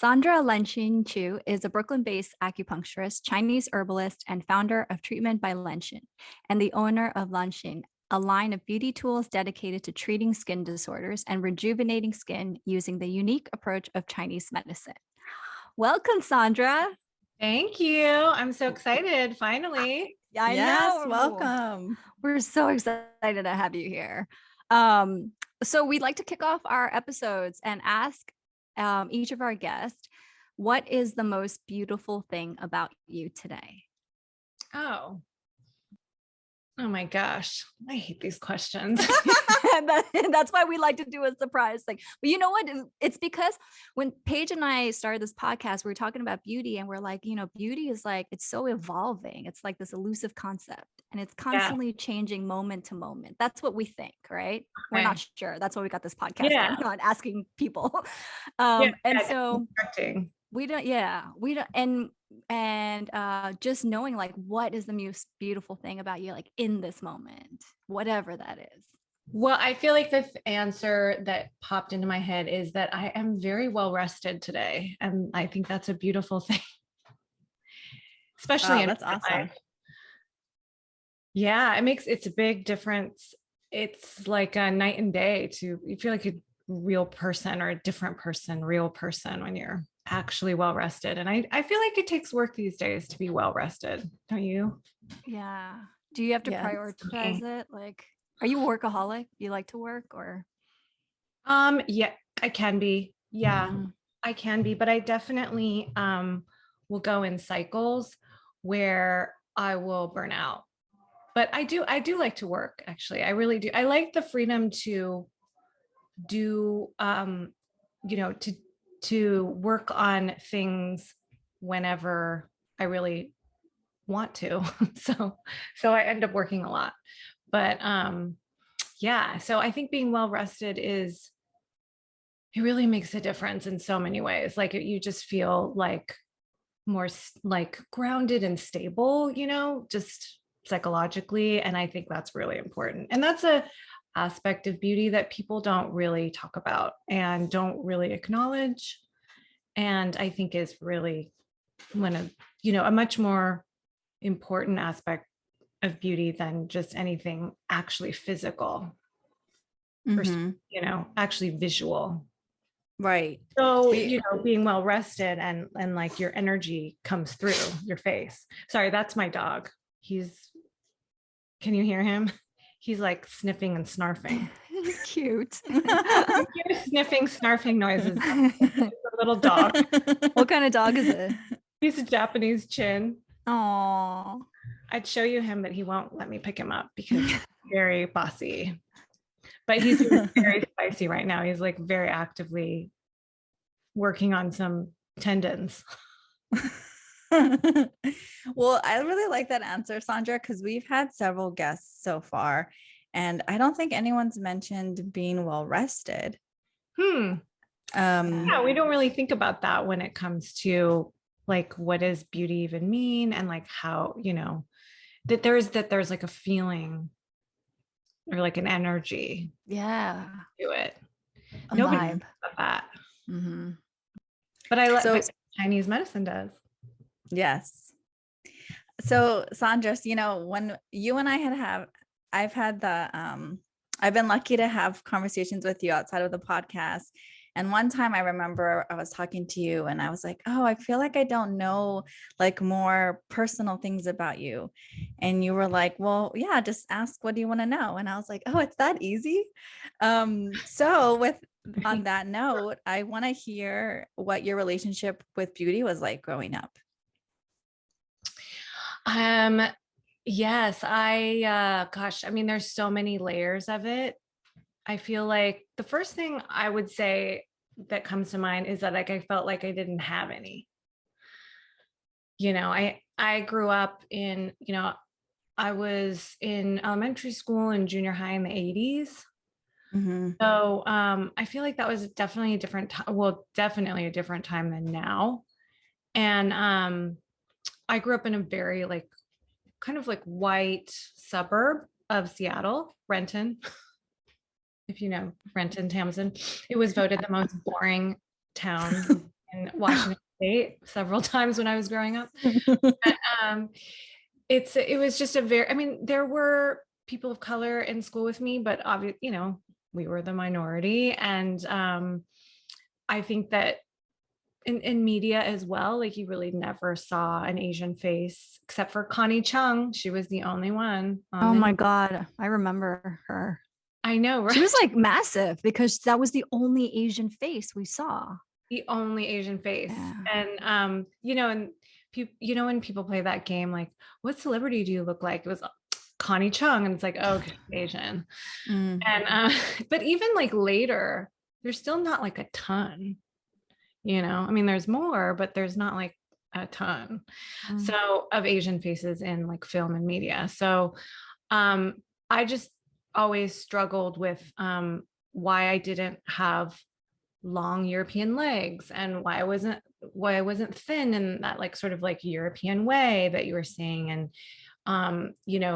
Sandra Lanshin Chu is a Brooklyn-based acupuncturist, Chinese herbalist, and founder of Treatment by Lanshin, and the owner of Lanshin, a line of beauty tools dedicated to treating skin disorders and rejuvenating skin using the unique approach of Chinese medicine. Welcome, Sandra. Thank you. I'm so excited. Finally. I Yes, know. welcome. We're so excited to have you here. So we'd like to kick off our episodes and ask each of our guests, what is the most beautiful thing about you today? Oh my gosh. I hate these questions. That's why we like to do a surprise thing. But you know what? It's because when Paige and I started this podcast, we were talking about beauty and we're like, beauty is like, it's so evolving. It's like this elusive concept and it's constantly changing moment to moment. That's what we think, right? We're not sure. That's why we got this podcast going on, asking people. So we don't, and just knowing like, what is the most beautiful thing about you, like in this moment, whatever that is. Well, I feel like the answer that popped into my head is that I am very well rested today. And I think that's a beautiful thing. Especially in that's awesome. life. Yeah, it's a big difference. It's like a night and day you feel like a real person or a different person, real person when you're actually well rested. And I feel like it takes work these days to be well rested. Don't you? Yeah. Do you have to prioritize it? Like, are you a workaholic? You like to work or? Yeah, I can be. Yeah, I can be, but I definitely will go in cycles where I will burn out. But I do like to work, actually. I really do. I like the freedom to do to work on things whenever I really want to. So I end up working a lot. But so I think being well rested it really makes a difference in so many ways. Like you just feel like more like grounded and stable, just psychologically. And I think that's really important. And that's a aspect of beauty that people don't really talk about and don't really acknowledge. And I think is really one of, a much more important aspect of beauty than just anything actually physical, or, actually visual. Right. So, being well rested and like your energy comes through your face. Sorry, that's my dog. Can you hear him? He's like sniffing and snarfing. Cute. Sniffing, snarfing noises. A little dog. What kind of dog is it? He's a Japanese chin. Oh. I'd show you him, but he won't let me pick him up because he's very bossy. But he's very spicy right now. He's like very actively working on some tendons. Well, I really like that answer, Sandra, because we've had several guests so far, and I don't think anyone's mentioned being well rested. Yeah, we don't really think about that when it comes to like, what does beauty even mean? And like how, that there's like a feeling or like an energy. Yeah. To it. Nobody vibe about that. But I love what Chinese medicine does. Yes. So Sandra, when you and I I've been lucky to have conversations with you outside of the podcast. And one time I remember I was talking to you and I was like, oh, I feel like I don't know like more personal things about you. And you were like, well, yeah, just ask, what do you want to know? And I was like, oh, it's that easy. So on that note, I want to hear what your relationship with beauty was like growing up. Yes, there's so many layers of it. I feel like the first thing I would say that comes to mind is that like I felt like I didn't have any. I grew up in, I was in elementary school and junior high in the 80s. So I feel like that was definitely a different time. Well, definitely a different time than now. And I grew up in a very like kind of like white suburb of Seattle, Renton. If you know Renton, Tamsin. It was voted the most boring town in Washington State several times when I was growing up. But, it was just I mean, there were people of color in school with me, but obviously, we were the minority. And I think that in media as well, like you really never saw an Asian face except for Connie Chung. She was the only one on Oh the my God. I remember her. I know, right? She was like massive because that was the only Asian face we saw. The only Asian face. Yeah. And and when people play that game, like, what celebrity do you look like? It was Connie Chung, and it's like, oh, okay, Asian. Mm. And but even like later, there's still not like a ton, I mean, there's more, but there's not like a ton. So of Asian faces in like film and media. So I just always struggled with why I didn't have long European legs, and why I wasn't thin in that like sort of like European way that you were seeing, and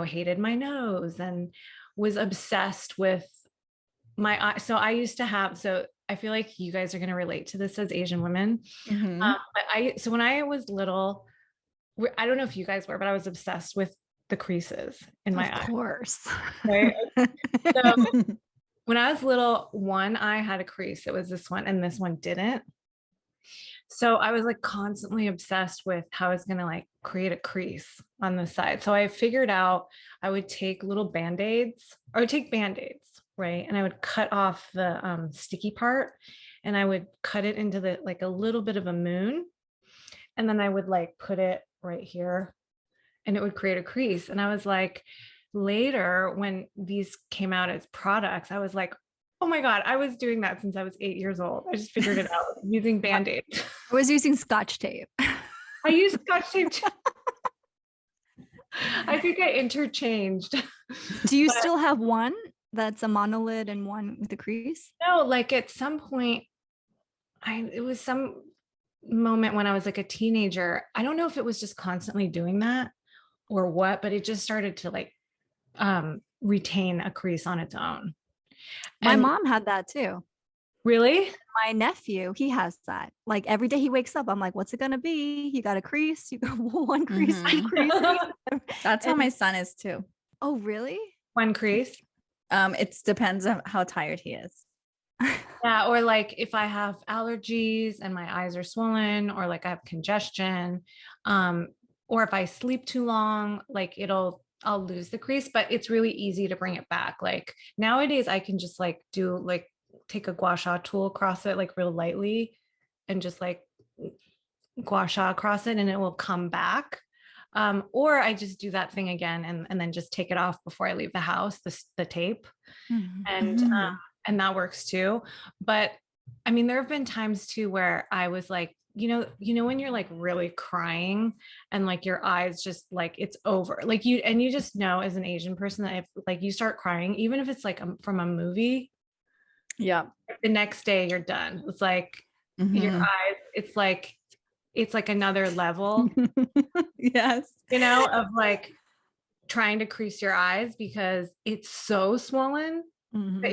hated my nose and was obsessed with my eye. So I feel like you guys are going to relate to this as Asian women. Mhm. So when I was little, I don't know if you guys were, but I was obsessed with the creases in my eye. Of course. Right? So when I was little, one eye had a crease. It was this one, and this one didn't. So I was like constantly obsessed with how I was going to like create a crease on the side. So I figured out I would take little band-aids, or I would take band-aids, right? And I would cut off the sticky part, and I would cut it into like a little bit of a moon. And then I would like put it right here, and it would create a crease. And I was like, later when these came out as products, I was like, oh my God, I was doing that since I was 8 years old. I just figured it out using band-aids. I was using Scotch tape. I used Scotch tape too. I think I interchanged. Do you still have one that's a monolid and one with a crease? No, like at some point, it was some moment when I was like a teenager. I don't know if it was just constantly doing that or what, but it just started to like retain a crease on its own. My And mom had that too. really? My nephew, he has that. Like every day he wakes up, I'm like, what's it gonna be? You got a crease, you got one crease, two creases. That's how my son is too. Oh, really? One crease? It depends on how tired he is. Yeah, or like if I have allergies and my eyes are swollen, or like I have congestion, or if I sleep too long, like I'll lose the crease, but it's really easy to bring it back. Like nowadays I can just like take a gua sha tool across it like real lightly and just like gua sha across it, and it will come back. Or I just do that thing again and then just take it off before I leave the house, the tape. And that works too. But I mean, there have been times too where I was like, when you're like really crying and like your eyes just like it's over, like you just know as an Asian person that if like you start crying, even if it's like from a movie, Yeah. the next day you're done. It's like your eyes, it's like another level, Yes. of like trying to crease your eyes because it's so swollen that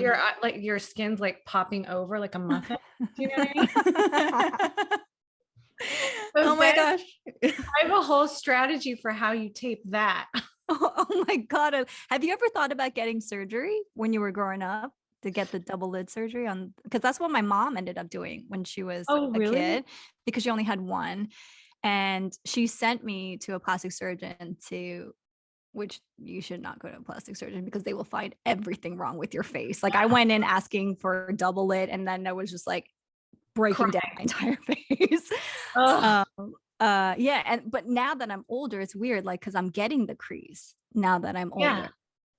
your skin's like popping over like a muffin. Do you know what I mean? Oh my gosh. I have a whole strategy for how you tape that. Oh my God. Have you ever thought about getting surgery when you were growing up to get the double lid surgery because that's what my mom ended up doing when she was a kid, because she only had one. And she sent me to a plastic surgeon which you should not go to a plastic surgeon because they will find everything wrong with your face. Like I went in asking for a double lid, and then I was just like breaking down my entire face. But now that I'm older, it's weird, like because I'm getting the crease now that I'm older.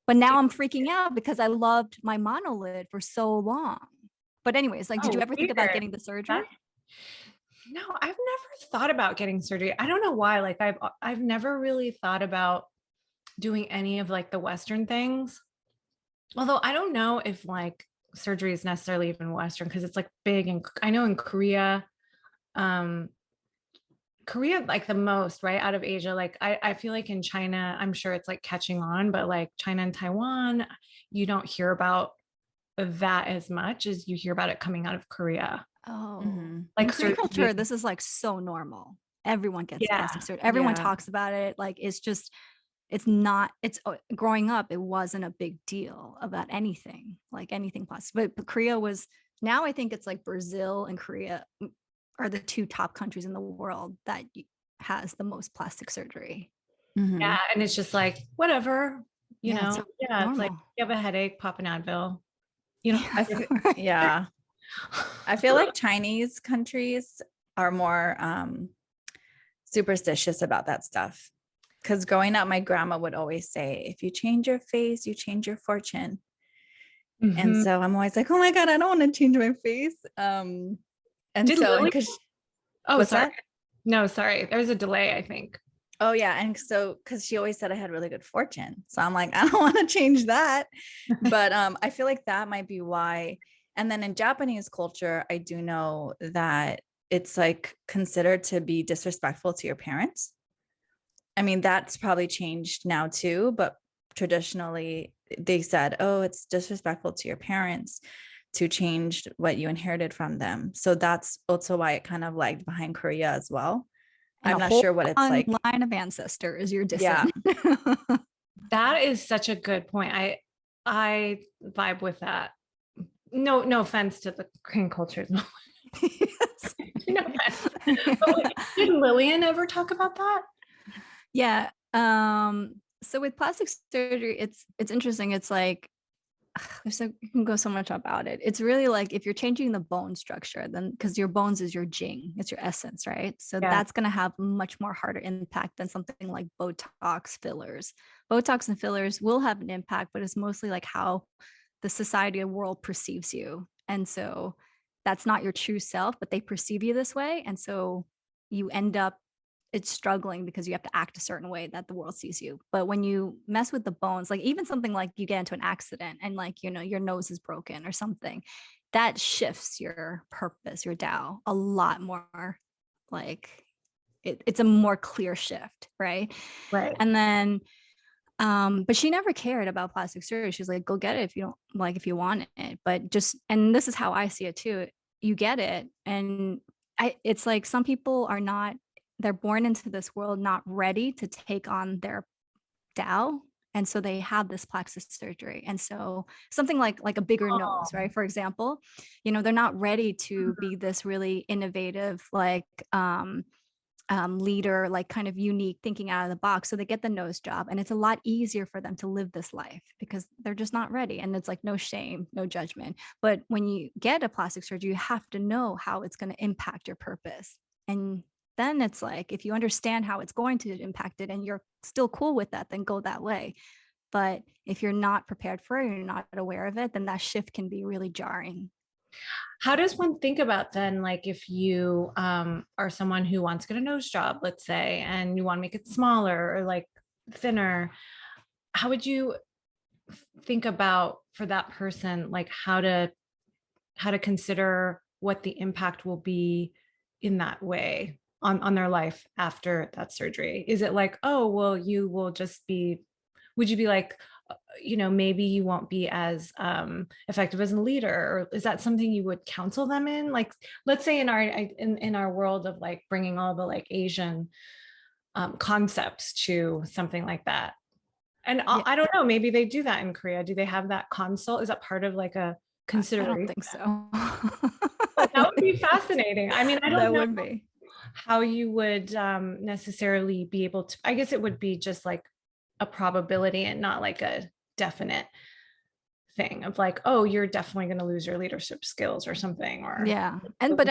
But now I'm freaking out because I loved my monolid for so long. But anyways, like, did you ever think about getting the surgery? No, I've never thought about getting surgery. I don't know why. Like I've never really thought about doing any of like the Western things. Although I don't know if like surgery is necessarily even Western because it's like big. And I know in Korea like the most, right, out of Asia. Like I feel like in China, I'm sure it's like catching on, but like China and Taiwan, you don't hear about that as much as you hear about it coming out of Korea. Oh, Mhm. in like Korean culture, surgery. this is like so normal. Everyone gets plastic Yeah. surgery. Everyone Yeah. talks about it. Like it's just, it's not, it's growing up, it wasn't a big deal about anything, like anything plastic. But Korea was, now I think it's like Brazil and Korea are the two top countries in the world that has the most plastic surgery. Yeah. Mhm. And it's just like, whatever, Yeah, it's so yeah, it's like normal. you have a headache, pop an Advil, I Yeah, feel, right. yeah. I feel like Chinese countries are more superstitious about that stuff. Because growing up, my grandma would always say, if you change your face, you change your fortune. And Mhm. so I'm always like, oh my God, I don't want to change my face. And Did so, and Lily? because, Oh, what's sorry. that? No, sorry. There's a delay, I think. Oh yeah. And so, because she always said I had really good fortune. So I'm like, I don't want to change that. But I feel like that might be why. And then in Japanese culture, I do know that it's like considered to be disrespectful to your parents. I mean, that's probably changed now too, but traditionally they said, oh, it's disrespectful to your parents to change what you inherited from them. So that's also why it kind of lagged behind Korea as well. And I'm a not whole sure what it's long like. line of ancestors you're Yeah. dissing. That is such a good point. I vibe with that. No offense to the Korean culture. No, Yes. no offense. But like, did Lillian ever talk about that? Yeah. So with plastic surgery, it's interesting. It's like there's so you can go so much about it. It's really like if you're changing the bone structure, then because your bones is your jing, it's your essence, right? So Yeah. that's gonna have much more harder impact than something like Botox fillers. Botox and fillers will have an impact, but it's mostly like how the society and world perceives you. And so that's not your true self, but they perceive you this way. And so you end up it's struggling because you have to act a certain way that the world sees you. But when you mess with the bones, like even something like you get into an accident and like, your nose is broken or something, that shifts your purpose, your Tao a lot more. Like it's a more clear shift, right? Right. And then but she never cared about plastic surgery. She's like, go get it if you don't like if you want it. But just and this is how I see it too. You get it. And it's like some people are not, they're born into this world not ready to take on their Tao. And so they have this plastic surgery. And so something like a bigger nose, Oh, right? For example, they're not ready to be this really innovative, like leader, like kind of unique thinking out of the box. So they get the nose job and it's a lot easier for them to live this life because they're just not ready. And it's like no shame, no judgment. But when you get a plastic surgery, you have to know how it's going to impact your purpose. And then it's like, if you understand how it's going to impact it and you're still cool with that, then go that way. But if you're not prepared for it, you're not aware of it, then that shift can be really jarring. how does one think about then, like if you are someone who wants to get a nose job, let's say, and you want to make it smaller or like thinner, how would you think about for that person, like how to consider what the impact will be in that way on their life after that surgery? Is it like, oh, well, you will just be, would you be like, maybe you won't be as effective as a leader, or is that something you would counsel them in? Like, let's say in our world of like bringing all the like Asian concepts to something like that. And Yeah, I don't know, maybe they do that in Korea. Do they have that consult? Is that part of like a I don't consideration? think so. Oh, that would be fascinating. I mean, I don't That know would be. how you would necessarily be able to, I guess it would be just like a probability and not like a definite thing of like, oh, you're definitely going to lose your leadership skills or something. Or Yeah. But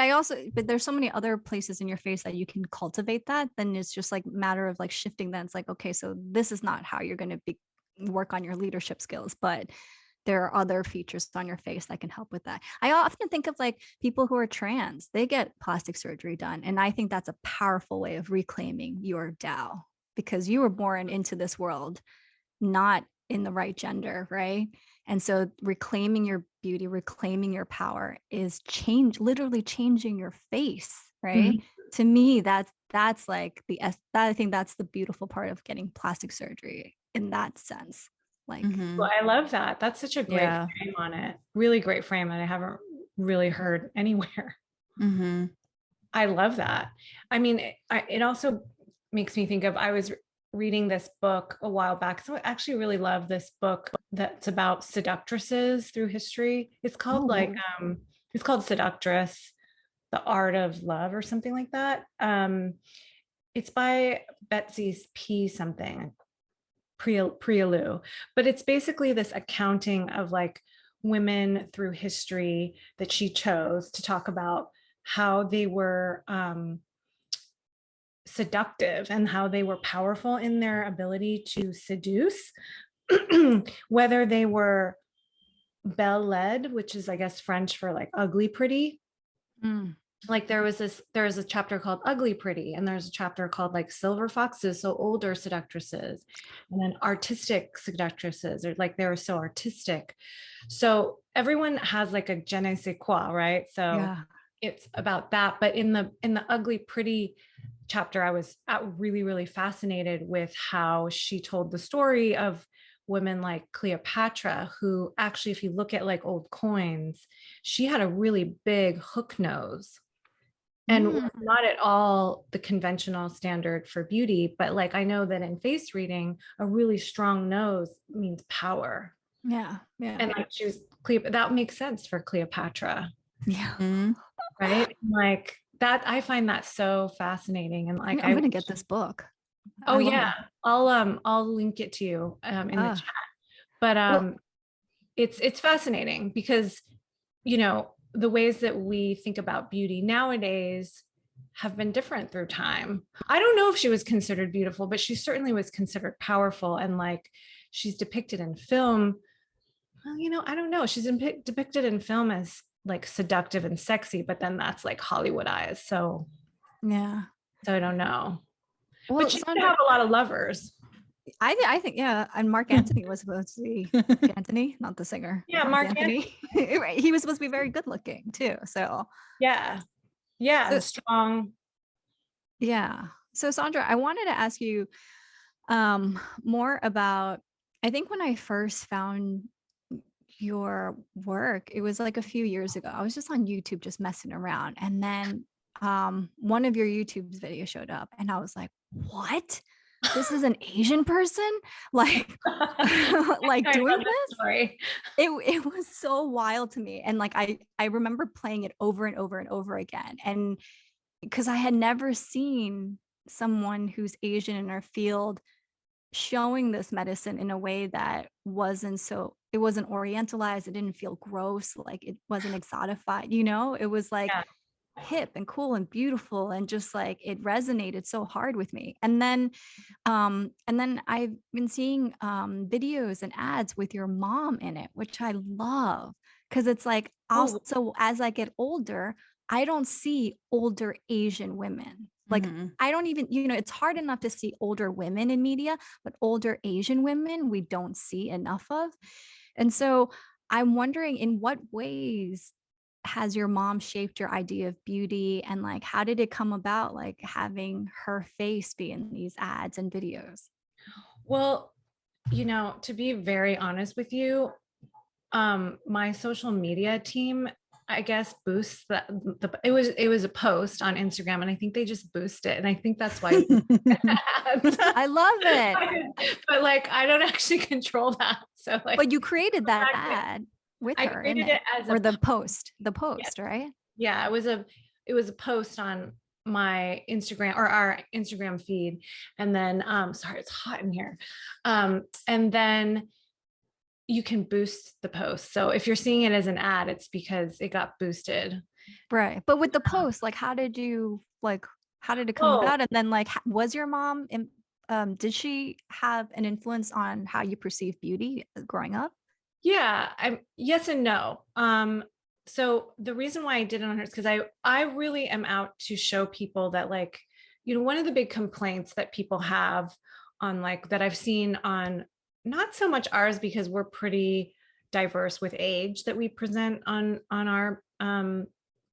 there's so many other places in your face that you can cultivate that. Then it's just like matter of like shifting that. It's like, okay, so this is not how you're going to be work on your leadership skills, but there are other features on your face that can help with that. I often think of like people who are trans, they get plastic surgery done. And I think that's a powerful way of reclaiming your Tao because you were born into this world not in the right gender, right? And so reclaiming your beauty, reclaiming your power is literally changing your face, right? Mhm. To me, that's like I think that's the beautiful part of getting plastic surgery in that sense. Like, Well, Mhm. I love that. That's such a great Yeah. frame on it. Really great frame that I haven't really heard anywhere. Mm-hmm. I love that. I mean, it also makes me think of, I was reading this book a while back. So I actually really love this book that's about seductresses through history. It's called Oh, it's called Seductress, The Art of Love or something like that. It's by Betsy's P something, Prialu, but it's basically this accounting of like women through history that she chose to talk about how they were seductive and how they were powerful in their ability to seduce, whether they were belle laid, which is, I guess, French for like ugly pretty. mm, Like there was a chapter called Ugly Pretty, and there's a chapter called like Silver Foxes, so older seductresses, and then artistic seductresses, or like they were so artistic. So everyone has like a je ne sais quoi, right? So yeah. it's about that. But in the Ugly Pretty chapter, I was really, really fascinated with how she told the story of women like Cleopatra, who actually, if you look at like old coins, she had a really big hook nose and was Mm, not at all the conventional standard for beauty. But like, I know that in face reading, a really strong nose means power. yeah. Yeah. And like she was that makes sense for Cleopatra, Yeah. Mm-hmm. right? Like that, I find that so fascinating. And like I'm gonna get this book. oh I love yeah, it. I'll link it to you in the Ah, chat. But well, it's fascinating because, you know, the ways that we think about beauty nowadays have been different through time. I don't know if she was considered beautiful, but she certainly was considered powerful. And like she's depicted in film, well, you know, I don't know. She's depicted in film as like seductive and sexy, but then that's like Hollywood eyes. yeah. So I don't know. But Well, she did Sandra, have a lot of lovers. I think yeah, and Mark Antony was supposed to be Mark Antony, not the singer. Yeah, Mark Mark Anthony. Antony. Right, he was supposed to be very good looking too. So, Yeah. Yeah. so Strong. yeah. So Sandra, I wanted to ask you more about, I think when I first found your work, it was like a few years ago. I was just on YouTube just messing around, and then one of your YouTube's videos showed up and I was like, what? This is an Asian person? Like like I doing know that this? story. It was so wild to me. And like I remember playing it over and over and over again. And because I had never seen someone who's Asian in our field showing this medicine in a way that wasn't so, it wasn't orientalized, it didn't feel gross, like it wasn't exotified, you know, it was like Yeah. hip and cool and beautiful, and just like it resonated so hard with me. And then I've been seeing videos and ads with your mom in it, which I love, because it's like Oh, also as I get older, I don't see older Asian women. Like Mm-hmm. I don't even, you know, it's hard enough to see older women in media, but older Asian women we don't see enough of. And so I'm wondering, in what ways has your mom shaped your idea of beauty, and like how did it come about, like having her face be in these ads and videos? well, you know, to be very honest with you, my social media team, I guess, boosts it was a post on Instagram, and I think they just boost it. And I think that's why I love it. but like I don't actually control that. So like But you created that ad with I her in created it, it as or a the yeah, post, right? yeah, it was a post on my Instagram or our Instagram feed. And then sorry, it's hot in here. And then you can boost the post. So if you're seeing it as an ad, it's because it got boosted. Right. But with the post, like how did you like, how did it come Oh, about? And then like was your mom in, did she have an influence on how you perceive beauty growing up? yeah, I'm yes and no. So the reason why I did it on her is because I really am out to show people that like, you know, one of the big complaints that people have on like that I've seen on not so much ours because we're pretty diverse with age that we present on our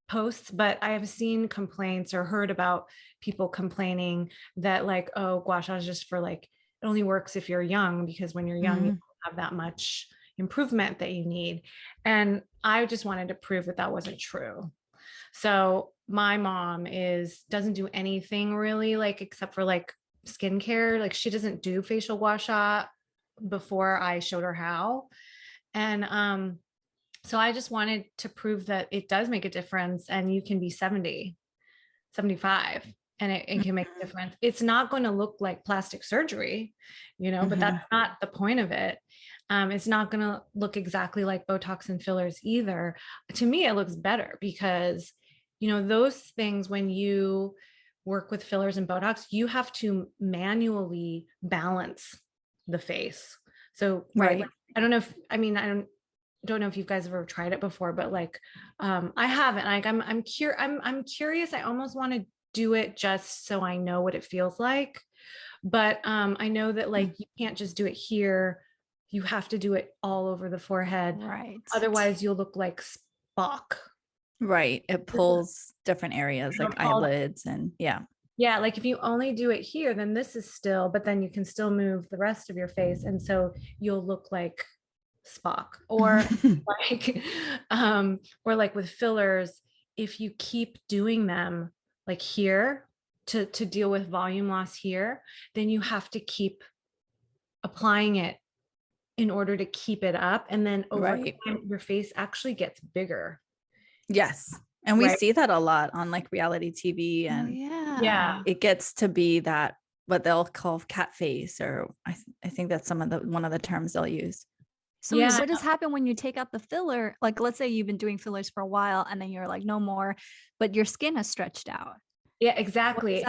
posts, but I have seen complaints or heard about people complaining that like, oh, gua sha is just for like it only works if you're young because when you're young you Mm-hmm. don't have that much improvement that you need. And I just wanted to prove that that wasn't true. So my mom doesn't do anything really, like, except for like skincare. Like, she doesn't do facial gua sha before I showed her how. And so I just wanted to prove that it does make a difference, and you can be 70, 75, and it can make a difference. It's not going to look like plastic surgery, but that's not the point of it. It's not going to look exactly like Botox and fillers either. To me, it looks better because, those things, when you work with fillers and Botox, you have to manually balance the face. So, right. I don't know if, I mean, I don't know if you guys have ever tried it before, but like, I haven't. Like, I'm curious. I almost want to do it just so I know what it feels like. But I know that, like, you can't just do it here. You have to do it all over the forehead. Right. Otherwise you'll look like Spock. Right. It pulls different areas like eyelids and yeah. Yeah. Like, if you only do it here, then this is still, but then you can still move the rest of your face. And so you'll look like Spock. Or like, or like with fillers, if you keep doing them like here to deal with volume loss here, then you have to keep applying it in order to keep it up. And then over time, your face actually gets bigger. Yes. And we see that a lot on like reality TV, and it gets to be that what they'll call cat face, or I think that's one of the terms they'll use. So what does happen when you take out the filler? Like, let's say you've been doing fillers for a while and then you're like, no more, but your skin has stretched out. Yeah, exactly.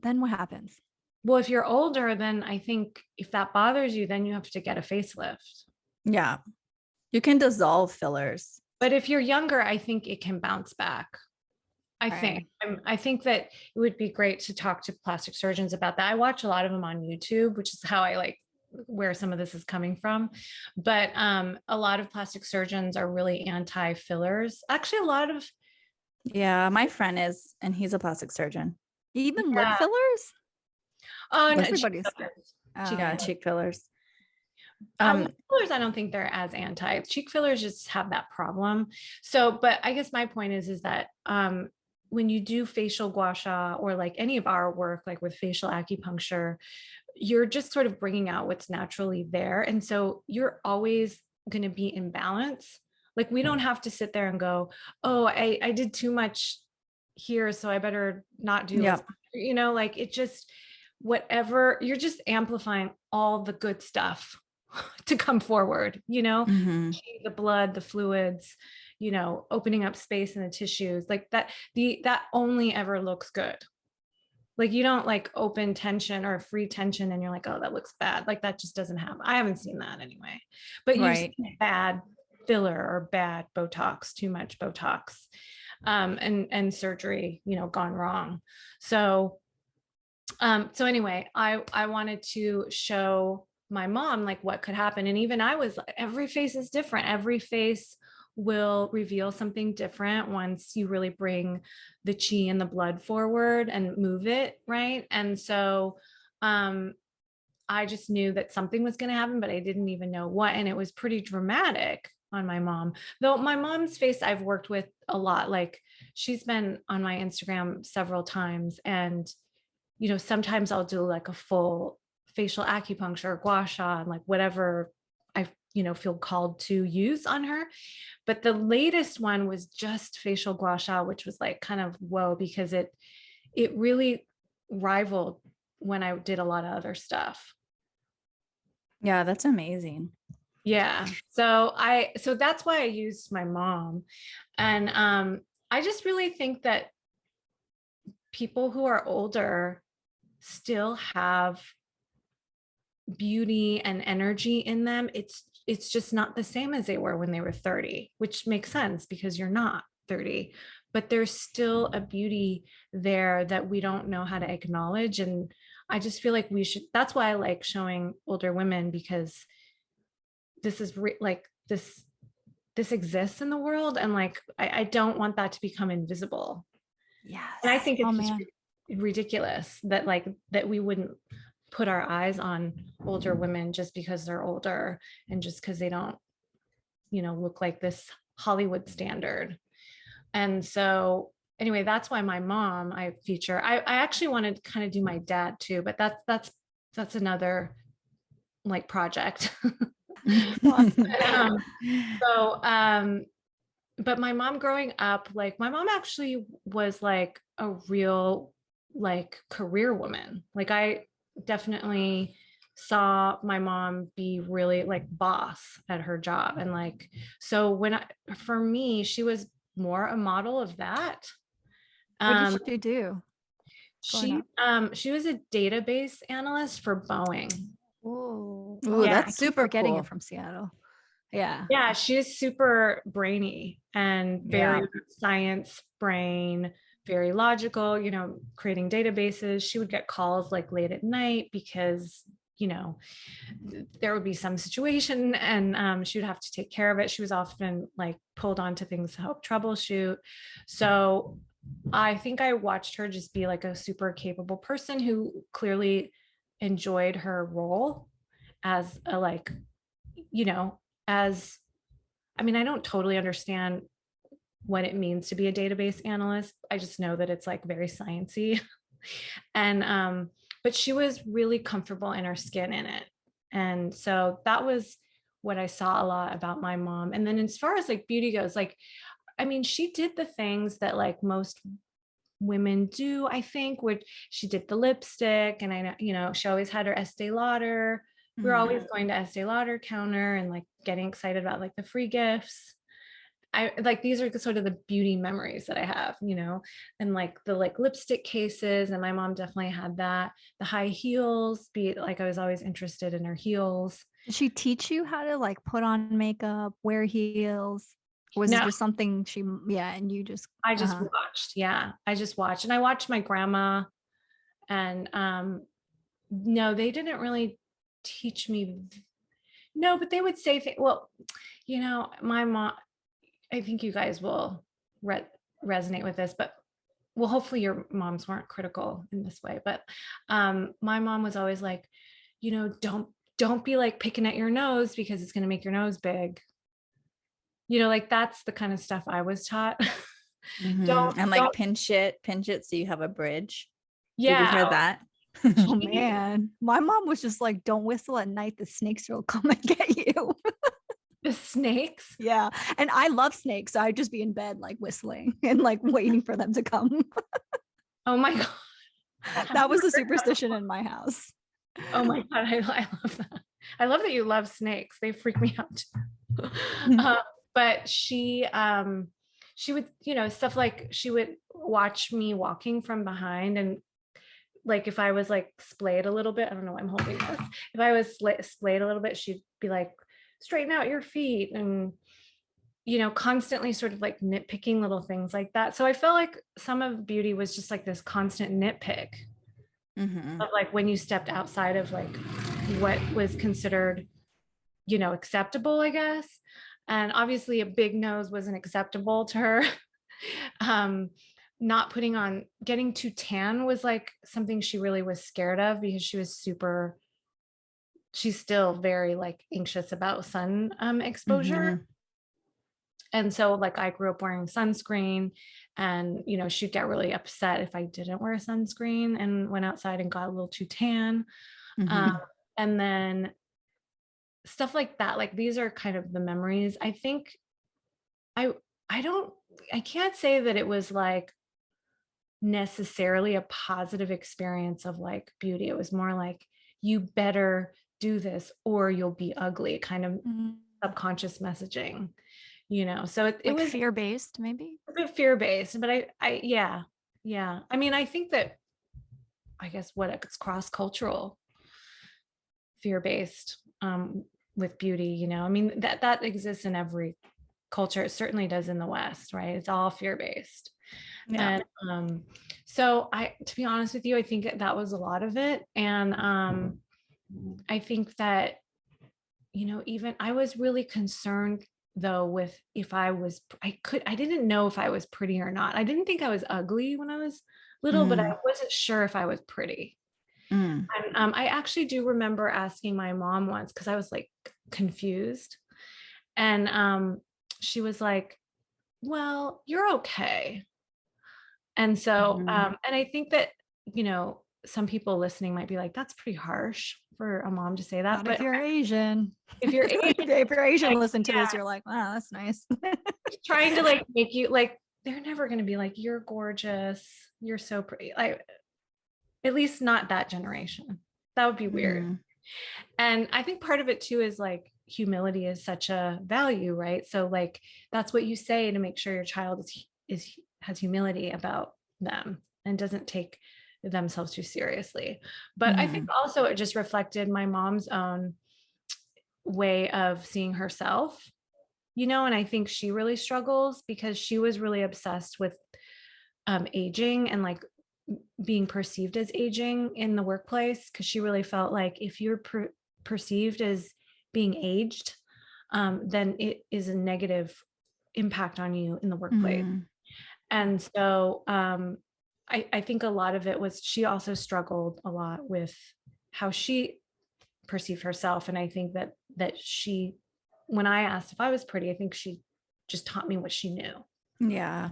Then what happens? Well, if you're older, then I think if that bothers you, then you have to get a facelift. Yeah. You can dissolve fillers. But if you're younger, I think it can bounce back. I think that it would be great to talk to plastic surgeons about that. I watch a lot of them on YouTube, which is how I like where some of this is coming from. But a lot of plastic surgeons are really anti-fillers. Actually, a lot of. Yeah, my friend is, and he's a plastic surgeon. Even lip fillers? Oh, no, everybody's cheek fillers. Fillers, I don't think they're as anti. Cheek fillers just have that problem. So, but I guess my point is that when you do facial gua sha, or like any of our work, like with facial acupuncture, you're just sort of bringing out what's naturally there. And so you're always going to be in balance. Like, we don't have to sit there and go, oh, I did too much here, so I better not do this. Like, it just, whatever, you're just amplifying all the good stuff to come forward, the blood, the fluids, opening up space in the tissues, like that, that only ever looks good. Like, you don't like open tension or free tension and you're like, oh, that looks bad. Like, that just doesn't happen. I haven't seen that anyway. But you've seen bad filler or bad Botox, too much Botox, and surgery, gone wrong. So anyway, I wanted to show my mom like what could happen. And even I was like, every face is different. Every face will reveal something different once you really bring the chi and the blood forward and move it, right? And so I just knew that something was going to happen, but I didn't even know what. And it was pretty dramatic on my mom. Though my mom's face I've worked with a lot. Like, she's been on my Instagram several times, and sometimes I'll do like a full facial acupuncture, gua sha, and like whatever I feel called to use on her. But the latest one was just facial gua sha, which was like kind of whoa, because it really rivaled when I did a lot of other stuff. Yeah, that's amazing. Yeah. So that's why I used my mom. And I just really think that people who are older still have beauty and energy in them. It's just not the same as they were when they were 30, which makes sense because you're not 30, but there's still a beauty there that we don't know how to acknowledge. And I just feel like we should, that's why I like showing older women, because this is like this exists in the world. And like, I don't want that to become invisible. Yeah. And I think it's just ridiculous that like, that we wouldn't put our eyes on older women just because they're older and just because they don't, look like this Hollywood standard. And so anyway, that's why my mom I feature. I actually wanted to kind of do my dad too, but that's another like project. um, so but my mom growing up, like my mom actually was like a real like career woman. Like I definitely saw my mom be really like boss at her job. And like, so for me, she was more a model of that. What did Um, she do growing up? she was a database analyst for Boeing. Oh, Ooh, yeah. I that's keep super forgetting you're cool. from Seattle. Yeah. Yeah, she is super brainy and Yeah. very science brain, very logical, creating databases. She would get calls like late at night because, there would be some situation and she would have to take care of it. She was often like pulled onto things to help troubleshoot. So I think I watched her just be like a super capable person who clearly enjoyed her role as a like, as I mean, I don't totally understand what it means to be a database analyst. I just know that it's like very sciencey. And but she was really comfortable in her skin in it. And so that was what I saw a lot about my mom. And then as far as like beauty goes, like I mean, she did the things that like most women do, I think, which she did the lipstick and I know, she always had her Estee Lauder. We were Mhm. always going to Estee Lauder counter and like getting excited about like the free gifts. I like these are sort of the beauty memories that I have, and like the like lipstick cases. And my mom definitely had that. The high heels, be it like I was always interested in her heels. Did she teach you how to like put on makeup, wear heels? Or was it No, just something yeah, and you just, I just uh-huh. watched. Yeah, I just watched. And I watched my grandma and no, they didn't really teach me. No, but they would say things. Well, my mom, I think you guys will resonate with this, but well, hopefully your moms weren't critical in this way, but my mom was always like, don't be like picking at your nose because it's going to make your nose big. Like that's the kind of stuff I was taught. don't And like don't pinch it so you have a bridge. Did you yeah. hear that? Oh She, man. My mom was just like, don't whistle at night, the snakes will come and get you. the snakes. Yeah. And I love snakes. So I'd just be in bed like whistling and like waiting for them to come. Oh my god. That was a superstition in my house. Oh my god, I love that. I love that you love snakes. They freak me out. uh, but she would, stuff like she would watch me walking from behind and like if I was like splayed a little bit, I don't know why I'm holding this. If I was splayed a little bit, she'd be like, straighten out your feet and constantly sort of like nitpicking little things like that. So I felt like some of beauty was just like this constant nitpick Mm-hmm. of like when you stepped outside of like what was considered, acceptable, I guess. And obviously a big nose wasn't acceptable to her. um, Not putting on getting too tan was like something she really was scared of because she's still very like anxious about sun exposure. Mm-hmm. And so like I grew up wearing sunscreen and she'd get really upset if I didn't wear sunscreen and went outside and got a little too tan. um, Mm-hmm. and then stuff like that, like these are kind of the memories. I think i I don't, I can't say that it was like necessarily a positive experience of like beauty. It was more like you better do this or you'll be ugly kind of Mm, subconscious messaging, so it like was fear-based, maybe. a bit fear-based. But yeah, I mean, I think that I guess what it's cross-cultural fear-based with beauty, I mean that exists in every culture. It certainly does in the West, right? It's all fear-based. Yeah. And so to be honest with you, I think that was a lot of it. And I think that, even I was really concerned though with if I didn't know if I was pretty or not. I didn't think I was ugly when I was little, but I Mm. wasn't sure if I was pretty. Mm. And I actually do remember asking my mom once because I was like confused. And she was like, well, you're okay. And so, Mhm. and I think that, you know, some people listening might be like, that's pretty harsh for a mom to say that. Not if But you're Asian. if you're If you're Asian, like, listen to this, yeah, you're like, wow, that's nice. trying to like make you like, they're never going to be like, you're gorgeous. You're so pretty. Like, at least not that generation. That would be weird. Mhm. And I think part of it too is like humility is such a value, right? So like that's what you say to make sure your child is has humility about them and doesn't take themselves too seriously. But I think Mhm. also it just reflected my mom's own way of seeing herself, you know, and I think she really struggles because she was really obsessed with aging and like being perceived as aging in the workplace because she really felt like if you're perceived as being aged, then it is a negative impact on you in the workplace. Mhm. And so I think a lot of it was she also struggled a lot with how she perceived herself. And I think that she, when I asked if I was pretty, I think she just taught me what she knew, Yeah.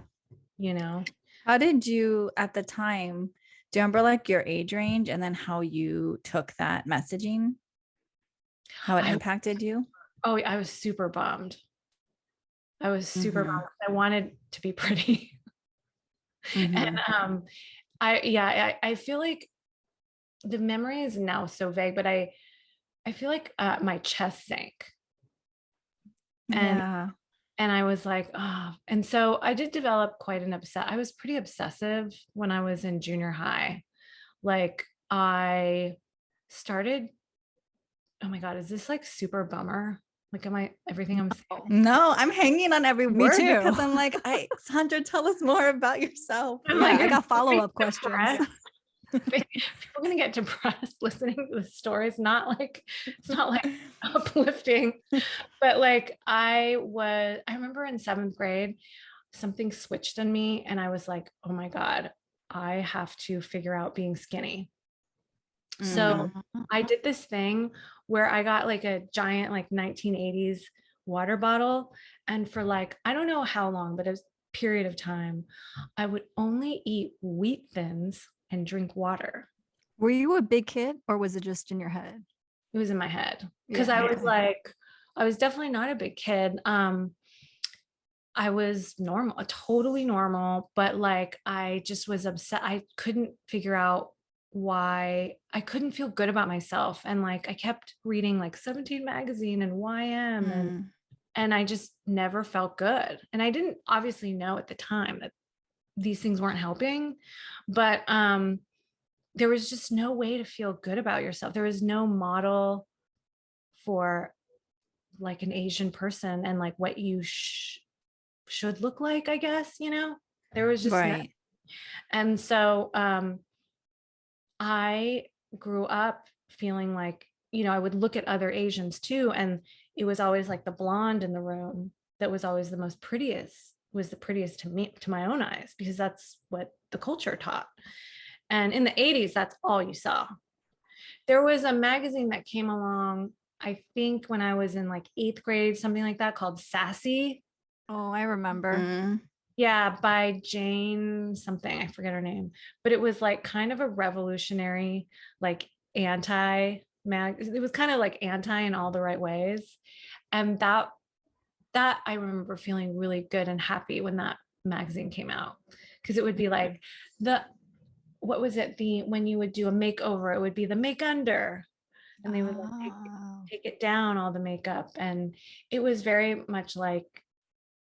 you know? How did you at the time, do you remember like your age range and then how you took that messaging, how it I impacted you? I was super bummed. I was super Mhm. bummed. I wanted to be pretty. And Mhm. I feel like the memory is now so vague, but I feel like my chest sank and Yeah. I was like, oh, and so I did develop quite an I was pretty obsessive when I was in junior high. Like I started, oh my God, is this like super bummer? Like, am I everything I'm saying? No, I'm hanging on every Me word too. because I'm like, Sandra, tell us more about yourself. I'm Yeah, like, I Yeah. got I'm follow-up questions. depressed. People are gonna get depressed listening to the story. It's not like uplifting, but like I remember in seventh grade, something switched in me and I was like, oh my God, I have to figure out being skinny. So Mm. I did this thing where I got like a giant like 1980s water bottle. And for like, I don't know how long, but it was a period of time, I would only eat wheat thins and drink water. Were you a big kid or was it just in your head? It was in my head because Yeah, I was okay. like, I was definitely not a big kid. I was normal, totally normal, but like I just was upset. I couldn't figure out why I couldn't feel good about myself. And like I kept reading like 17 magazine and YM Mm. and I just never felt good. And I didn't obviously know at the time that these things weren't helping, but there was just no way to feel good about yourself. There was no model for like an Asian person and like what you should look like, I guess, you know, there was just no, Right. and so I grew up feeling like, you know, I would look at other Asians too, and it was always like the blonde in the room that was always the most prettiest, was the prettiest to me, to my own eyes, because that's what the culture taught. And in the 80s, that's all you saw. There was a magazine that came along, I think when I was in like eighth grade, something like that, called Sassy. Oh, I remember. Mm. Yeah, by Jane something, I forget her name, but it was like kind of a revolutionary, like anti mag. It was kind of like anti in all the right ways. And that I remember feeling really good and happy when that magazine came out. Because it would be like the what was it? The when you would do a makeover, it would be the make under. And they would like Oh. take it down, all the makeup. And it was very much like,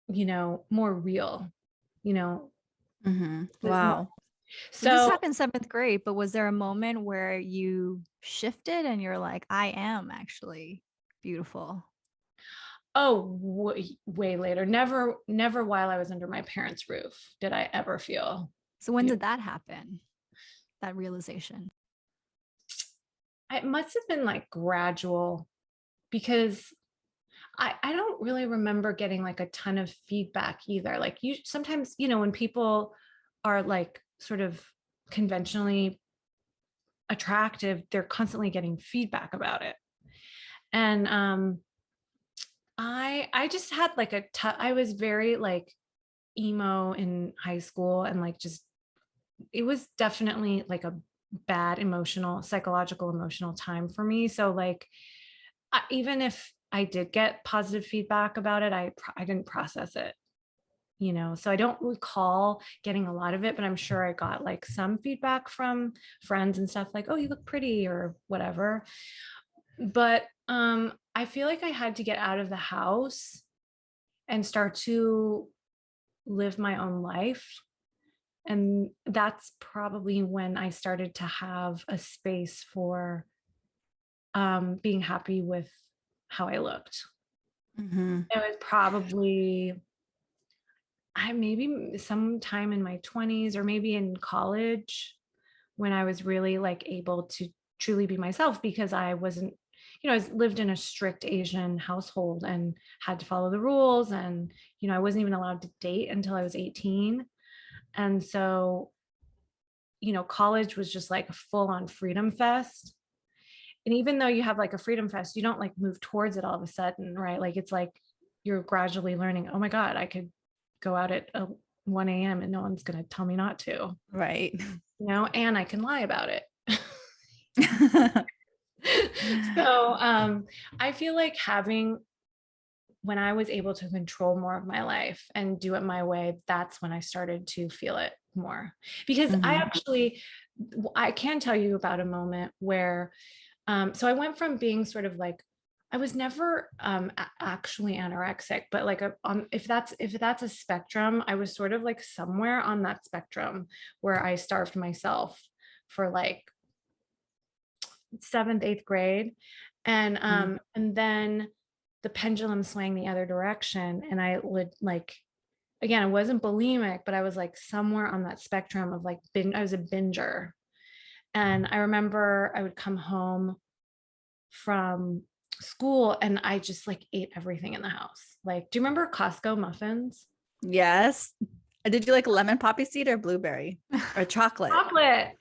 you know, more real, you know, Mhm. was more Wow. So this so. happened seventh grade, but was there a moment where you shifted and you're like, I am actually beautiful? Oh, way later. Never while I was under my parents' roof did I ever feel So when did beautiful. that happen? That realization? It must have been like gradual because I don't really remember getting like a ton of feedback either. Like you sometimes, you know, when people are like sort of conventionally attractive, they're constantly getting feedback about it. And I just had like I was very like emo in high school, and like just it was definitely like a bad psychological emotional time for me. So like even if I did get positive feedback about it, I didn't process it, so I don't recall getting a lot of it, but I'm sure I got like some feedback from friends and stuff like, oh, you look pretty or whatever. But I feel like I had to get out of the house and start to live my own life. And that's probably when I started to have a space for being happy with how I looked. Mhm. It was probably I maybe sometime in my 20s or maybe in college when I was really like able to truly be myself, because I wasn't, I lived in a strict Asian household and had to follow the rules. And, I wasn't even allowed to date until I was 18. And so, college was just like a full on freedom fest. And even though you have like a freedom fest, you don't like move towards it all of a sudden, right? Like it's like you're gradually learning, oh my God, I could go out at 1 a.m. and no one's going to tell me not to, Right. and I can lie about it. So I feel like when I was able to control more of my life and do it my way, that's when I started to feel it more. Because Mhm. I can tell you about a moment where, so I went from being sort of like, I was never actually anorexic, but like if that's a spectrum, I was sort of like somewhere on that spectrum where I starved myself for like 7th, 8th grade. And then the pendulum swang the other direction. And I would like, again, I wasn't bulimic, but I was like somewhere on that spectrum of like, I was a binger. And I remember I would come home from school and I just like ate everything in the house. Like, do you remember Costco muffins? Yes. Did you like lemon poppy seed or blueberry or chocolate? Chocolate.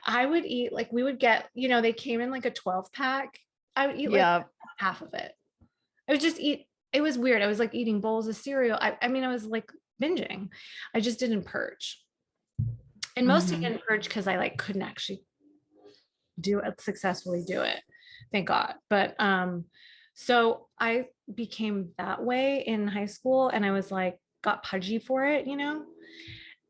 I would eat like we would get, they came in like a 12 pack. I would eat like Yeah. half of it. I would just eat. It was weird. I was like eating bowls of cereal. I mean, I was like binging. I just didn't purge. And mostly Mhm. didn't purge because I like couldn't actually successfully do it. Thank God. But so I became that way in high school and I was like got pudgy for it,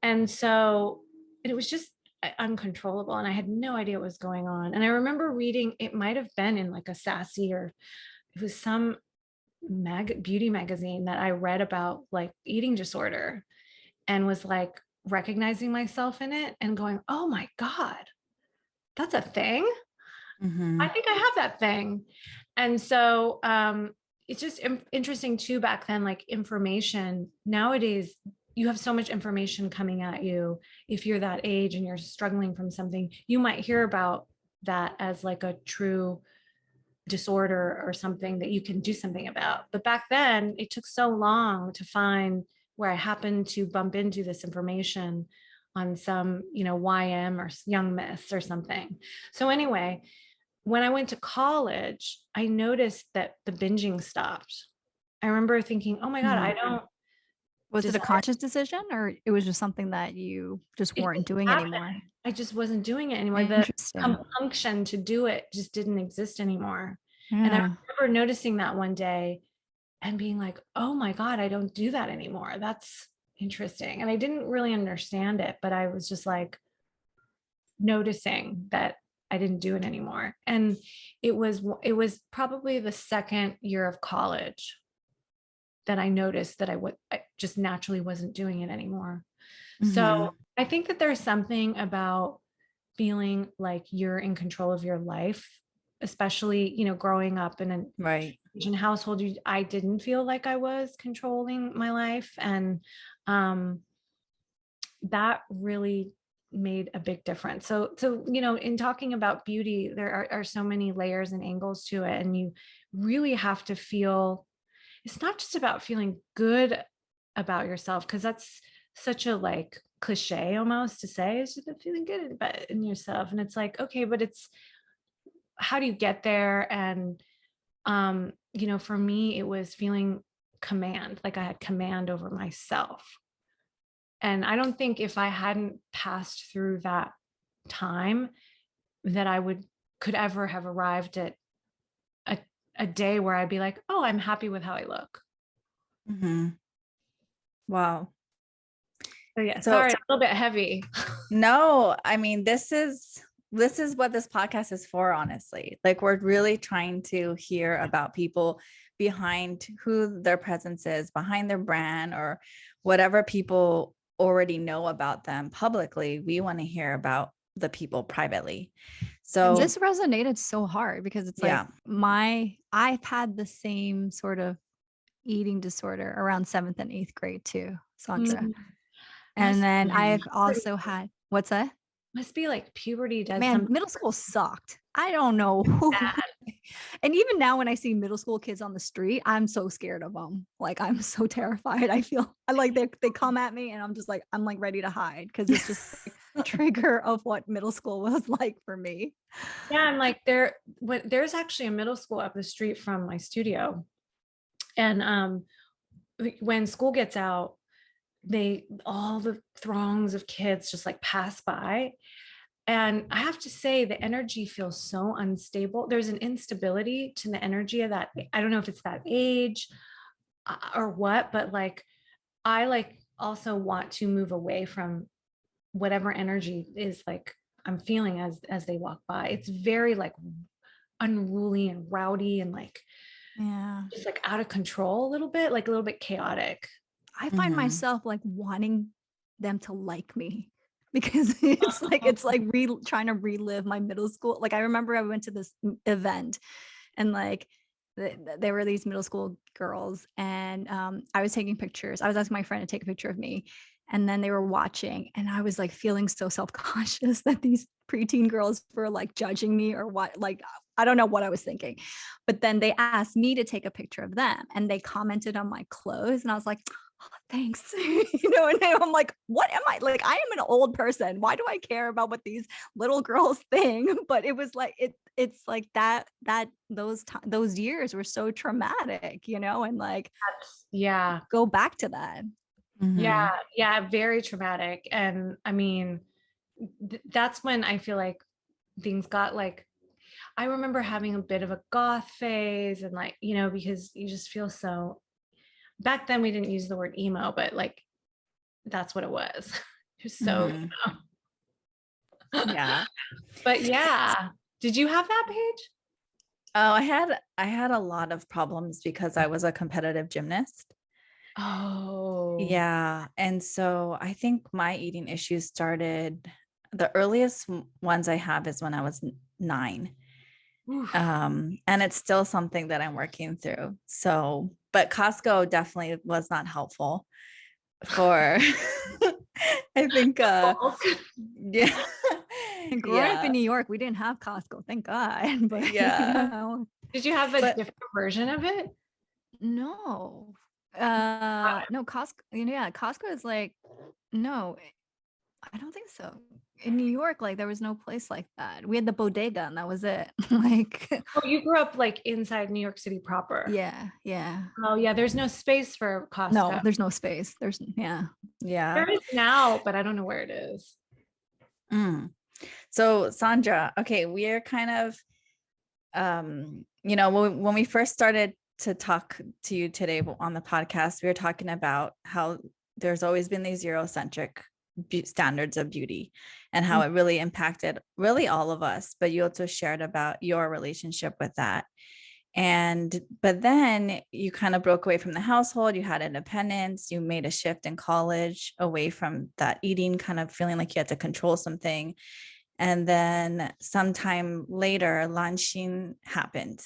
And so and it was just uncontrollable and I had no idea what was going on. And I remember reading, it might have been in like a Sassy or it was some beauty magazine that I read about like eating disorder and was like recognizing myself in it and going, oh my God, that's a thing. I Mhm. think I have that thing. And so it's just interesting too back then, like information nowadays, you have so much information coming at you. If you're that age and you're struggling from something, you might hear about that as like a true disorder or something that you can do something about. But back then, it took so long to find where I happened to bump into this information on some, YM or Young Miss or something. So anyway, when I went to college, I noticed that the binging stopped. I remember thinking, oh my God, I Mhm. don't Was it a desire conscious decision or it was just something that you just it weren't just doing happened. anymore? I just wasn't doing it anymore. The Interesting. compunction to do it just didn't exist anymore. And I Yeah. remember noticing that one day and being like, oh my God, I don't do that anymore. That's interesting. And I didn't really understand it, but I was just like noticing that I didn't do it anymore. And it was probably the second year of college that I noticed that I just naturally wasn't doing it anymore. So Mhm. I think that there's something about feeling like you're in control of your life, especially, growing up in an Right. Asian household. I didn't feel like I was controlling my life. And um, that really made a big difference. So, in talking about beauty, there are so many layers and angles to it. And you really have to feel, it's not just about feeling good about yourself, because that's such a like cliche almost to say, it's just about feeling good about in yourself. And it's like, okay, but it's how do you get there? And for me, it was feeling command, like I had command over myself. And I don't think if I hadn't passed through that time that could ever have arrived at a, a day where I'd be like, oh, I'm happy with how I look. Mhm. Wow. So yeah, So sorry, a little bit heavy. no, I mean, this is what this podcast is for, honestly. Like, we're really trying to hear about people behind who their presence is, behind their brand, or whatever people already know about them publicly. We want to hear about the people privately. And So this resonated so hard because it's like I've had the same sort of eating disorder around 7th and 8th grade too, Sandra. Mm, And must then Mhm. I've also had, what's that? must be like puberty does Man, something middle school sucked. I don't know who. bad. And even now when I see middle school kids on the street, I'm so scared of them. Like I'm so terrified. I like they come at me and I'm like ready to hide because it's just like a trigger of what middle school was like for me. Yeah, and like there's actually a middle school up the street from my studio. And when school gets out, all the throngs of kids just like pass by. And I have to say, the energy feels so unstable. There's an instability to the energy of that. I don't know if it's that age or what, but like, I like also want to move away from whatever energy is like I'm feeling as they walk by. It's very like unruly and rowdy and like Yeah. just like out of control a little bit, like a little bit chaotic. I find Mhm. myself like wanting them to like me because it's like trying to relive my middle school. Like I remember I went to this event and like there were these middle school girls and I was taking pictures. I was asking my friend to take a picture of me and then they were watching and I was like feeling so self-conscious that these preteen girls were like judging me or what, like I don't know what I was thinking. But then they asked me to take a picture of them and they commented on my clothes and I was like, oh, thanks. And I'm like, what am I like? I am an old person. Why do I care about what these little girls think? But it was like it's like those years were so traumatic, and like Yeah. go back to that. Yeah. Mhm. Yeah. Very traumatic. And I mean, that's when I feel like things got like, I remember having a bit of a goth phase and like, because you just feel so, back then we didn't use the word emo, but like, that's what it was. Just so, Mhm. Yeah. but yeah. Did you have that page? Oh, I had a lot of problems because I was a competitive gymnast. Oh, Yeah. And so I think my eating issues started, the earliest ones I have is when I was 9. oof. And it's still something that I'm working through. So, but Costco definitely was not helpful for I think yeah. And growing up in Yeah. New York, we didn't have Costco, thank God. But Yeah. Did you have a But different version of it? no. Uh, No, Costco, yeah, Costco is like, no, I don't think so. In New York, like there was no place like that. We had the bodega and that was it. Like, Oh, you grew up like inside New York City proper. yeah, yeah. Oh, yeah. There's no space for No, Costco. there's no space. Yeah. yeah. There is now, but I don't know where it is. Mm. So Sandra, okay, we are kind of when we first started to talk to you today on the podcast, we were talking about how there's always been these Eurocentric standards of beauty and how Mm. it really impacted really all of us. But you also shared about your relationship with that. But then you kind of broke away from the household, you had independence, you made a shift in college away from that eating, kind of feeling like you had to control something. And then sometime later, Lanshin happened.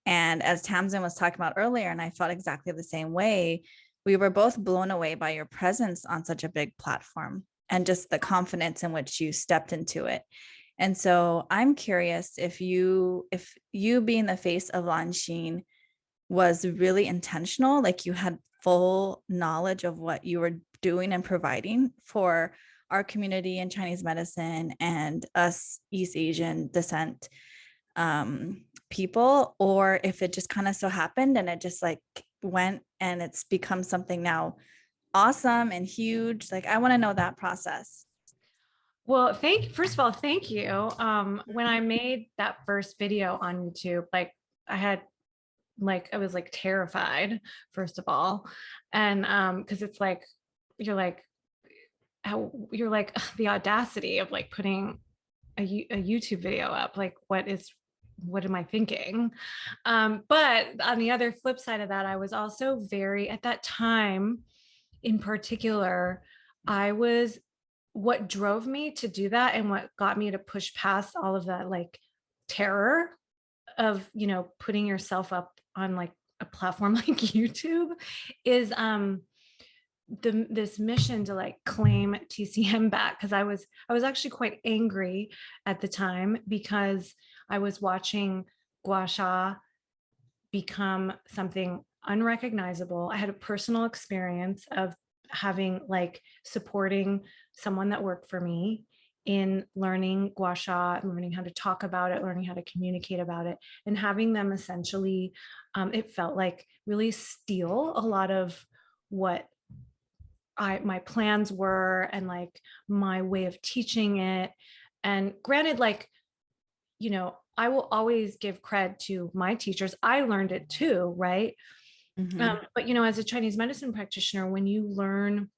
And as Tamsin was talking about earlier, and I felt exactly the same way, we were both blown away by your presence on such a big platform and just the confidence in which you stepped into it. And so I'm curious if you being the face of Lanshin was really intentional, like you had full knowledge of what you were doing and providing for our community in Chinese medicine and us East Asian descent people, or if it just kind of so happened and it just like went and it's become something now awesome and huge? Like, I want to know that process. Well, first of all, thank you. When I made that first video on YouTube, like I was like terrified, first of all. And because it's like, you're like, you're like the audacity of like putting a YouTube video up. Like, what am I thinking? But on the other flip side of that, I was also at that time in particular, what drove me to do that and what got me to push past all of that like terror of, putting yourself up on like a platform like YouTube is this mission to like claim TCM back, because I was actually quite angry at the time because I was watching gua sha become something unrecognizable. I had a personal experience of supporting someone that worked for me in learning gua sha and learning how to talk about it, learning how to communicate about it, and having them essentially, it felt like really steal a lot of what my plans were and like my way of teaching it. And granted, like, I will always give credit to my teachers. I learned it too, right? But as a Chinese medicine practitioner, when you learn,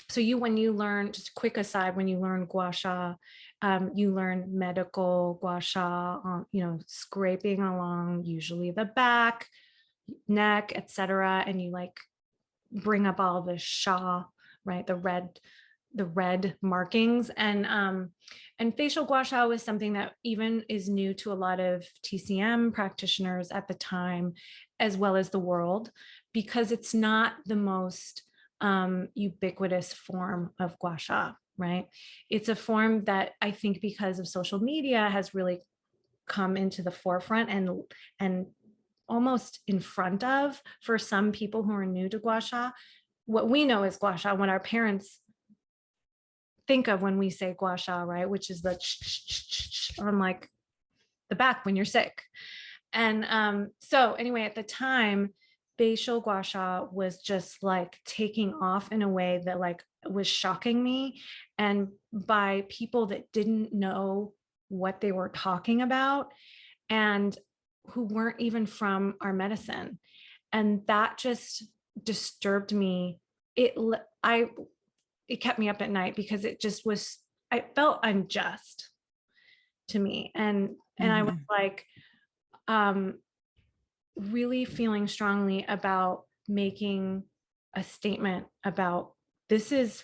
just a quick aside, when you learn gua sha, you learn medical gua sha, scraping along usually the back, neck, etc., and you like bring up all the sha, right? The red markings. And facial gua sha was something that even is new to a lot of TCM practitioners at the time, as well as the world, because it's not the most ubiquitous form of gua sha, right? It's a form that I think because of social media has really come into the forefront and almost in front of, for some people who are new to gua sha, what we know is gua sha, what our parents think of when we say gua sha, right? Which is the on like the back when you're sick. And so anyway, at the time, facial gua sha was just like taking off in a way that like was shocking me, and by people that didn't know what they were talking about and who weren't even from our medicine. And that just disturbed me. It kept me up at night because I felt unjust to me. And I was like, really feeling strongly about making a statement about, this is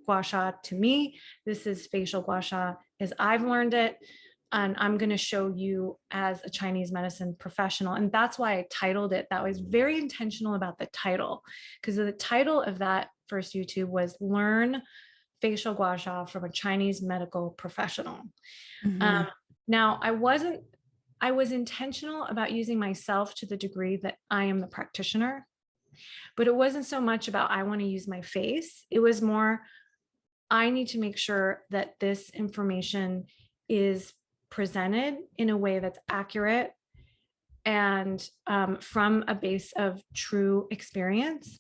gua sha to me, this is facial gua sha as I've learned it, and I'm going to show you as a Chinese medicine professional. And that's why I titled it that. I was very intentional about the title, because the title of that first YouTube was Learn Facial Gua Sha from a Chinese Medical Professional. Now, I was intentional about using myself to the degree that I am the practitioner, but it wasn't so much about I want to use my face. It was more, I need to make sure that this information is presented in a way that's accurate and from a base of true experience.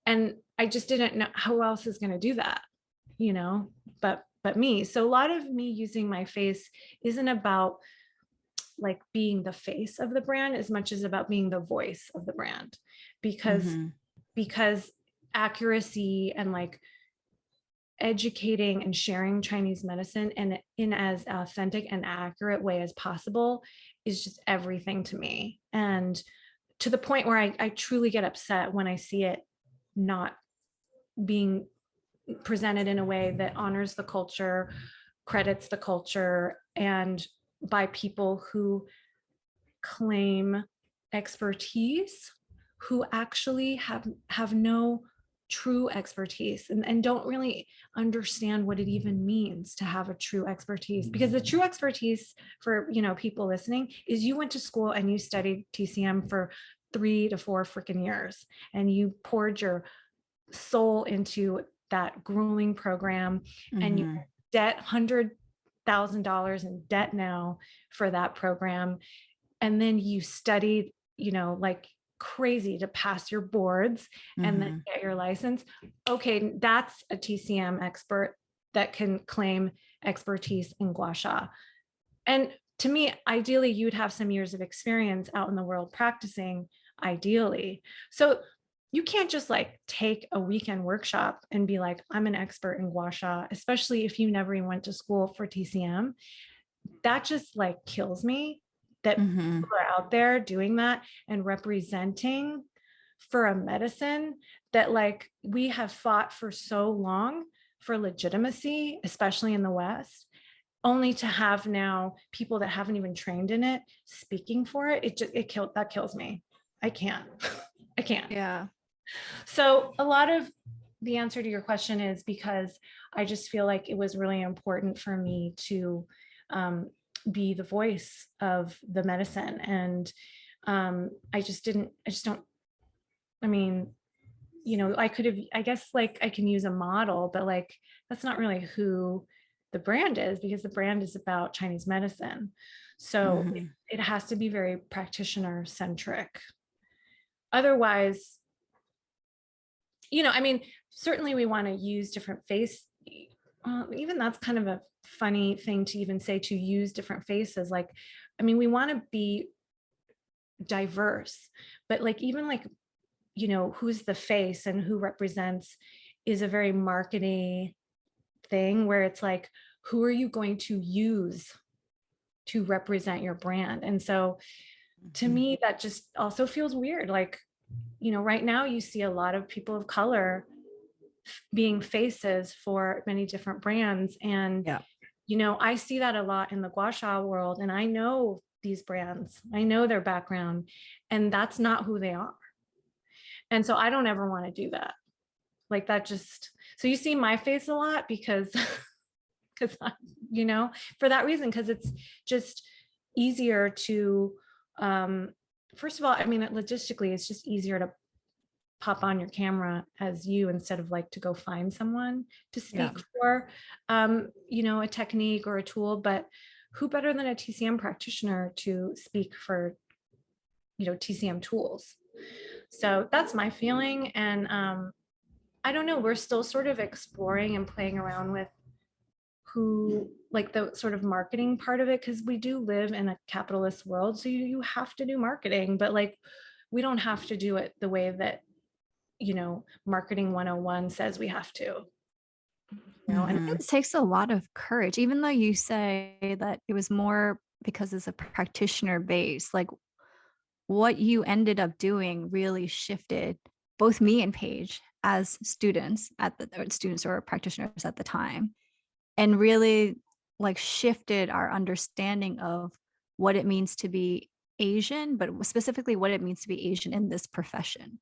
And I just didn't know who else is going to do that, but me. So a lot of me using my face isn't about like being the face of the brand as much as about being the voice of the brand, because accuracy and like educating and sharing Chinese medicine and in as authentic and accurate way as possible is just everything to me. And to the point where I truly get upset when I see it not being presented in a way that honors the culture, credits the culture, and by people who claim expertise, who actually have no true expertise and don't really understand what it even means to have a true expertise. Because the true expertise for people listening is you went to school and you studied TCM for 3 to 4 freaking years and you poured your soul into that grueling program, and you debt $100,000 in debt now for that program. And then you studied, like crazy to pass your boards and then get your license. Okay, that's a TCM expert that can claim expertise in gua sha. And to me, ideally, you'd have some years of experience out in the world practicing, ideally. So you can't just like take a weekend workshop and be like, I'm an expert in gua sha, especially if you never even went to school for TCM. That just like kills me that people are out there doing that and representing for a medicine that like we have fought for so long for legitimacy, especially in the West, only to have now people that haven't even trained in it speaking for it. That kills me. I can't. I can't. Yeah. So a lot of the answer to your question is because I just feel like it was really important for me to be the voice of the medicine. And I just don't, I mean, I could have, I guess like I can use a model, but like, that's not really who the brand is, because the brand is about Chinese medicine. So it has to be very practitioner centric. Otherwise, I mean, certainly we want to use different face. Even that's kind of a funny thing to even say, to use different faces. Like, I mean, we want to be diverse, but like, even like, who's the face and who represents is a very marketing thing, where it's like, who are you going to use to represent your brand? And so to me, that just also feels weird. Like, right now you see a lot of people of color being faces for many different brands. And, I see that a lot in the gua sha world. And I know these brands, I know their background, and that's not who they are. And so I don't ever want to do that. Like that just, so you see my face a lot because, for that reason, because it's just easier to, first of all, I mean, logistically, it's just easier to pop on your camera as you, instead of like to go find someone to speak for, a technique or a tool. But who better than a TCM practitioner to speak for, TCM tools? So that's my feeling. And I don't know, we're still sort of exploring and playing around with who, like the sort of marketing part of it, because we do live in a capitalist world. So you have to do marketing, but like, we don't have to do it the way that, marketing 101 says we have to. And it takes a lot of courage, even though you say that it was more because it's a practitioner base. Like, what you ended up doing really shifted both me and Paige as students or practitioners at the time, and really like shifted our understanding of what it means to be Asian, but specifically what it means to be Asian in this profession.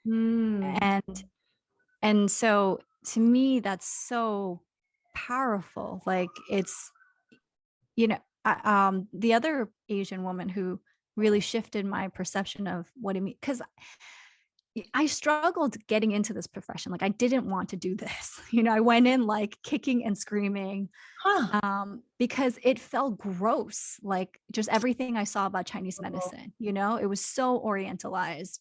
And so to me, that's so powerful. Like, it's, the other Asian woman who really shifted my perception of what it means, because I struggled getting into this profession. Like, I didn't want to do this. I went in like kicking and screaming because it felt gross. Like, just everything I saw about Chinese medicine, it was so orientalized.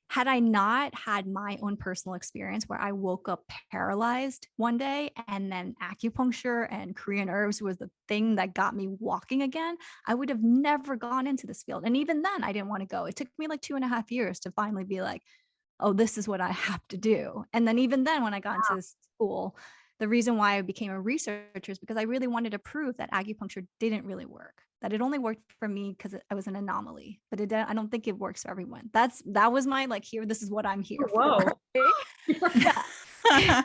Had I not had my own personal experience where I woke up paralyzed one day, and then acupuncture and Korean herbs was the thing that got me walking again, I would have never gone into this field. And even then, I didn't want to go. It took me like 2.5 years to finally be like, oh, this is what I have to do. And then even then, when I got into school, the reason why I became a researcher is because I really wanted to prove that acupuncture didn't really work, that it only worked for me because I was an anomaly, but I don't think it works for everyone. That was my like, this is what I'm here for. Yeah.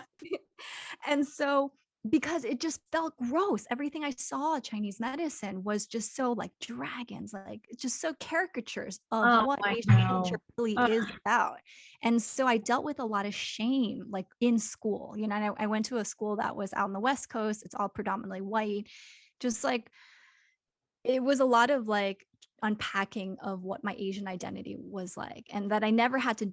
And so, because it just felt gross, everything I saw Chinese medicine was just so like dragons, like just so caricatures of what Asian culture really is about. And so I dealt with a lot of shame, like in school. And I went to a school that was out on the West Coast. It's all predominantly white. Just like, it was a lot of like unpacking of what my Asian identity was like, and that I never had to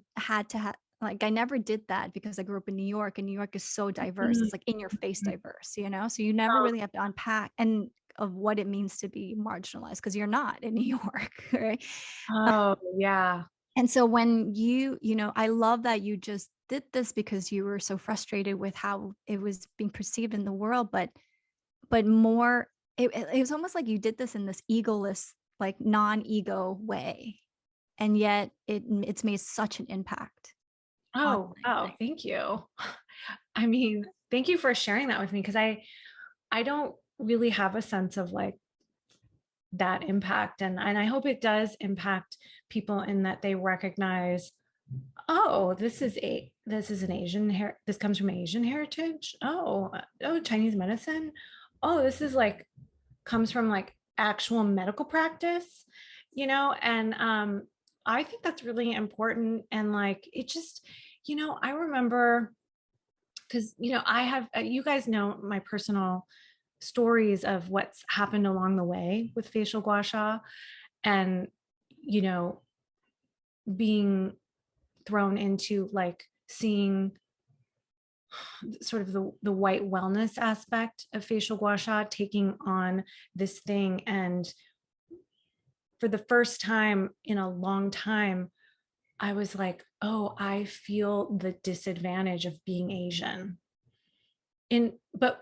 like, I never did that because I grew up in New York, and New York is so diverse. It's like in your face diverse, so you never really have to unpack and of what it means to be marginalized, because you're not in New York, right? Oh, yeah. And so when I love that you just did this because you were so frustrated with how it was being perceived in the world, but more, it was almost like you did this in this egoless, like non-ego way. And yet it's made such an impact Oh, online. oh, thank you. I mean, thank you for sharing that with me, because I don't really have a sense of like that impact, and I hope it does impact people in that they recognize, oh, this is an this comes from Asian heritage. Oh, Chinese medicine. Oh, this is like comes from like actual medical practice, and I think that's really important. And like it just, I remember, because I have you guys know my personal stories of what's happened along the way with facial gua sha, and you know being thrown into like seeing sort of the white wellness aspect of facial gua sha taking on this thing. And for the first time in a long time, I was like, oh, I feel the disadvantage of being Asian. In but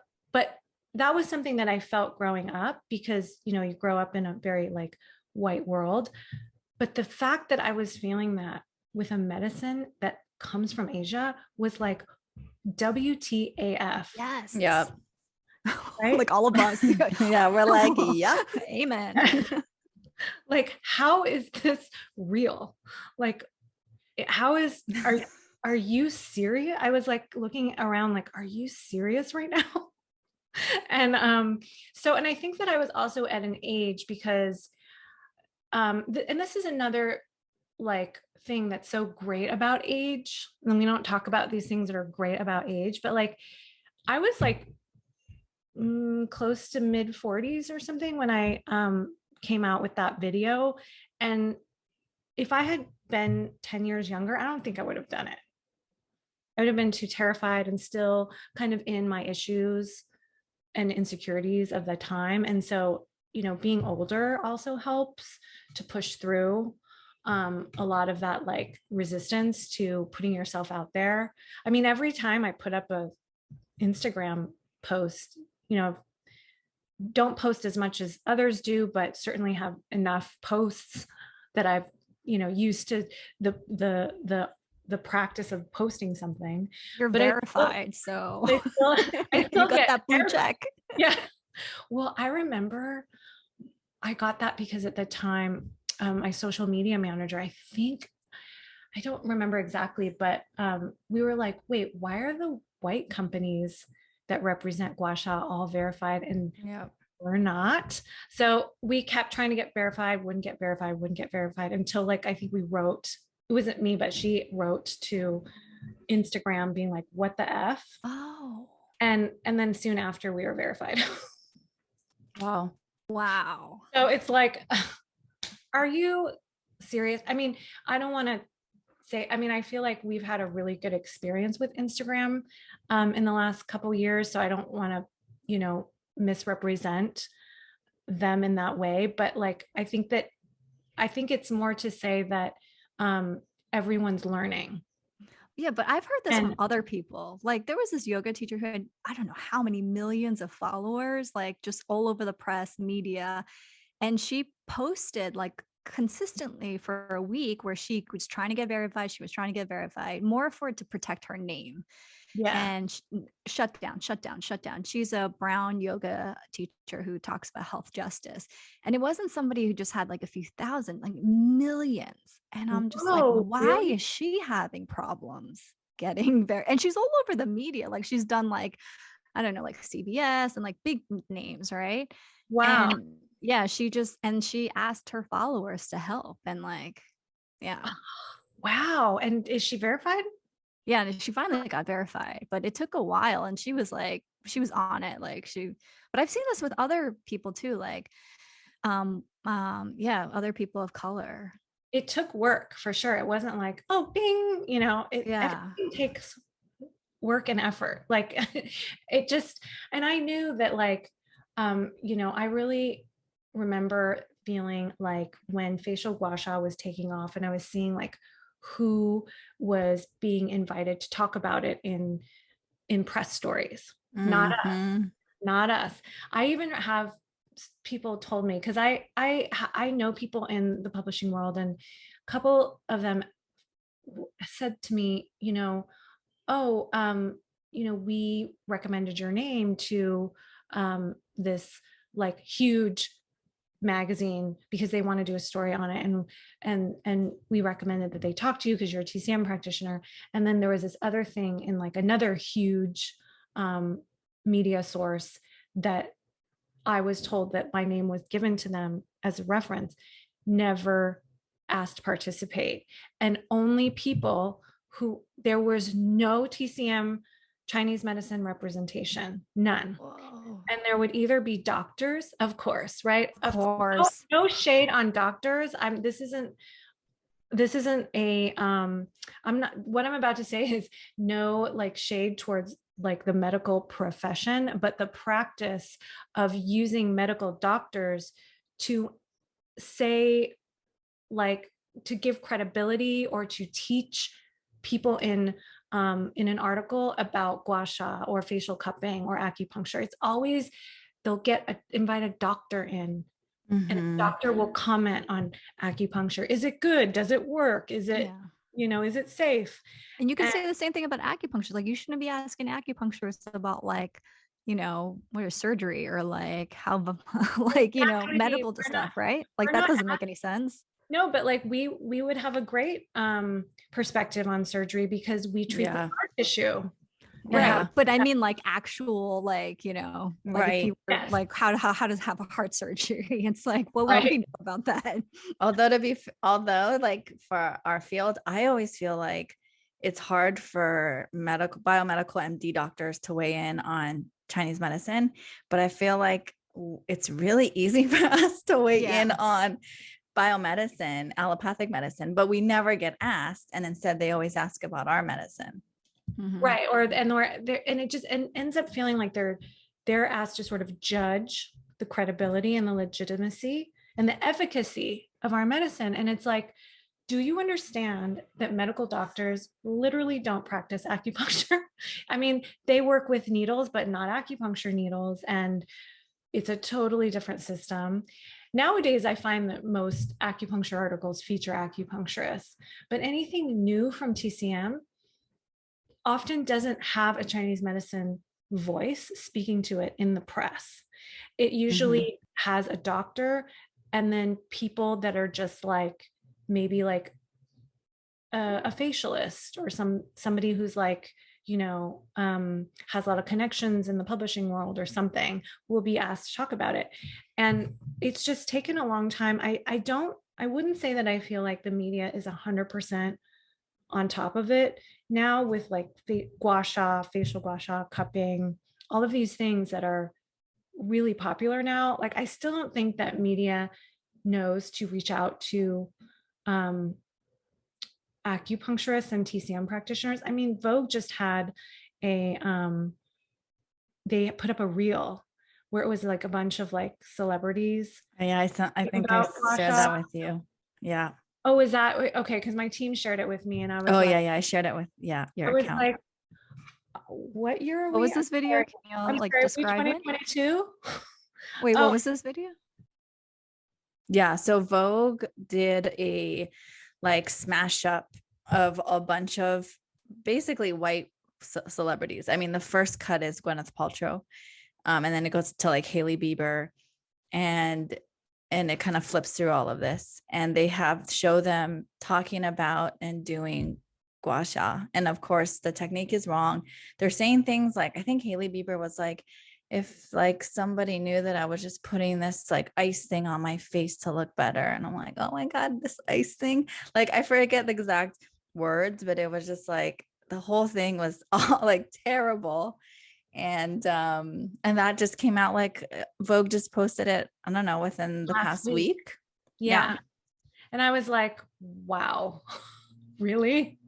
that was something that I felt growing up, because you grow up in a very like white world. But the fact that I was feeling that with a medicine that comes from Asia was like WTAF, Yes. Yep. right? Like all of us. Yeah, we're like, yep. Amen. Like, how is this real? Like, how are you serious? I was like looking around like, are you serious right now? And and I think that I was also at an age, because and this is another like thing that's so great about age, and we don't talk about these things that are great about age, but like I was like close to mid 40s or something when I came out with that video. And if I had been 10 years younger, I don't think I would have done it. I would have been too terrified and still kind of in my issues and insecurities of the time. And so, being older also helps to push through a lot of that like resistance to putting yourself out there. I mean, every time I put up a Instagram post, don't post as much as others do, but certainly have enough posts that I've, used to the practice of posting something. You're But verified, so I you still got get that blue check. yeah. Well, I remember I got that because at the time, my social media manager, I don't remember exactly, but we were like, wait, why are the white companies that represent gua sha all verified and Yeah. we're not? So we kept trying to get verified, wouldn't get verified, wouldn't get verified, until like I think we wrote, it wasn't me, but she wrote to Instagram being like, what the F? Oh. And then soon after we were verified. Wow. Wow. So it's like, are you serious? I mean, I don't want to say, I mean, I feel like we've had a really good experience with Instagram in the last couple of years. So I don't want to, misrepresent them in that way. But like, I think it's more to say that everyone's learning. Yeah, but I've heard this from And other people. Like there was this yoga teacher who had, I don't know how many millions of followers, like just all over the press, media. And she posted like consistently for a week where she was trying to get verified. She was trying to get verified more for it to protect her name. yeah, And shut down, shut down, shut down. She's a brown yoga teacher who talks about health justice. And it wasn't somebody who just had like a few thousand, like millions. And I'm just like, whoa, why really? is she having problems getting there? And she's all over the media. Like she's done like, I don't know, like CBS and like big names, right? Wow. And yeah, she asked her followers to help. And like, yeah. Wow. And is she verified? Yeah, and she finally got verified, but it took a while and she was like she was on it like but I've seen this with other people too like yeah, other people of color. It took work for sure. It wasn't like, oh, bing, Yeah. everything takes work and effort. Like it just, and I knew that like, I really remember feeling like when facial gua sha was taking off and I was seeing like who was being invited to talk about it in press stories. Not us, Mhm. not us. I even have people told me, because I know people in the publishing world, and a couple of them said to me, oh, we recommended your name to this like huge magazine because they want to do a story on it, and we recommended that they talk to you because you're a TCM practitioner. And then there was this other thing in like another huge media source that I was told that my name was given to them as a reference, never asked to participate. And only people who, there was no TCM Chinese medicine representation, none. Whoa. And there would either be doctors, of course, right? Of No, course. no shade on doctors. This isn't a I'm not, what I'm about to say is no like shade towards like the medical profession, but the practice of using medical doctors to say, like, to give credibility or to teach people in an article about gua sha or facial cupping or acupuncture. It's always they'll invite a doctor in, and a Mhm. doctor will comment on acupuncture. Is it good? Does it work? Is it, Yeah. is it safe? And you can And say the same thing about acupuncture. Like you shouldn't be asking acupuncturists about like, what is surgery or like how we're like, not going to be, medical stuff, right? Like we're that not, doesn't make any sense. no, but like we would have a great perspective on surgery because we treat the Yeah. scar tissue. And how, Yeah. Right. But I mean like actual like, like if you Right. were yes, like how does have a heart surgery? It's like, well, what do right. we know about that? Although like for our field, I always feel like it's hard for biomedical MD doctors to weigh in on Chinese medicine, but I feel like it's really easy for us to weigh in Yeah. on biomedicine, allopathic medicine, but we never get asked. And instead they always ask about our medicine. Right. And it just ends up feeling like they're asked to sort of judge the credibility and the legitimacy and the efficacy of our medicine. And it's like, do you understand that medical doctors literally don't practice acupuncture? I mean, they work with needles, but not acupuncture needles. And it's a totally different system. Nowadays, I find that most acupuncture articles feature acupuncturists, but anything new from TCM often doesn't have a Chinese medicine voice speaking to it in the press. It Mhm. usually has a doctor and then people that are just like maybe like a facialist or somebody who's like, has a lot of connections in the publishing world or something, will be asked to talk about it. And it's just taken a long time. I wouldn't say that I feel like the media is 100% on top of it now with like gua sha, facial gua sha, cupping, all of these things that are really popular now. Like I still don't think that media knows to reach out to um, acupuncturists and TCM practitioners. I mean, Vogue just had they put up a reel where it was like a bunch of like celebrities Yeah, I think I about gua shared sha. that with you. Yeah. Oh, is that okay? Because my team shared it with me, and Oh yeah, yeah. I shared it with your I was account. like, what year are What we? was this video? Can you I'm like sorry, are we describe it? 2022? Wait, what Oh, was this video? Yeah, so Vogue did a like smash up of a bunch of basically white celebrities. I mean, the first cut is Gwyneth Paltrow, and then it goes to like Hailey Bieber, and it kind of flips through all of this, and they show them talking about and doing gua sha, and of course the technique is wrong. They're saying things like, I think Hailey Bieber was like, if like somebody knew that I was just putting this like ice thing on my face to look better. And I'm like, oh my God, this ice thing. Like I forget the exact words, but it was just like the whole thing was all like terrible. And that just came out like Vogue just posted it, I don't know, within the last past week. week. Yeah. Yeah. And I was like, wow, really?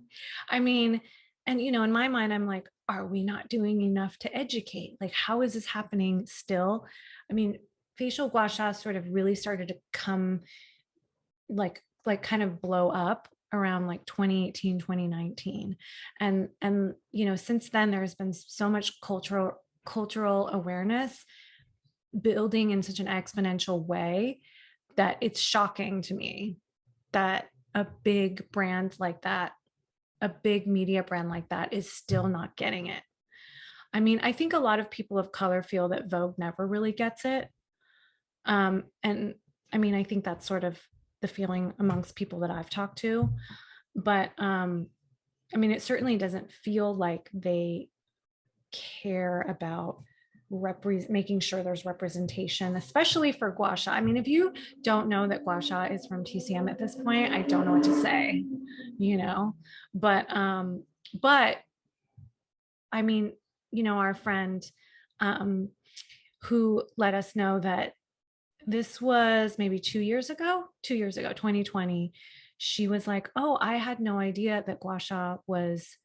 I mean, and in my mind, I'm like, are we not doing enough to educate? Like, how is this happening still? I mean, facial gua sha sort of really started to come like kind of blow up around like 2018, 2019. And since then there's been so much cultural awareness building in such an exponential way that it's shocking to me that a big brand like that, a big media brand like that is still not getting it. I mean, I think a lot of people of color feel that Vogue never really gets it. And I mean, I think that's sort of the feeling amongst people that I've talked to. But I mean, it certainly doesn't feel like they care about making sure there's representation, especially for gua sha. I mean, if you don't know that gua sha is from TCM at this point, I don't know what to say, you know. But I mean, our friend who let us know that this was maybe 2 years ago, 2020. She was like, "Oh, I had no idea that gua sha was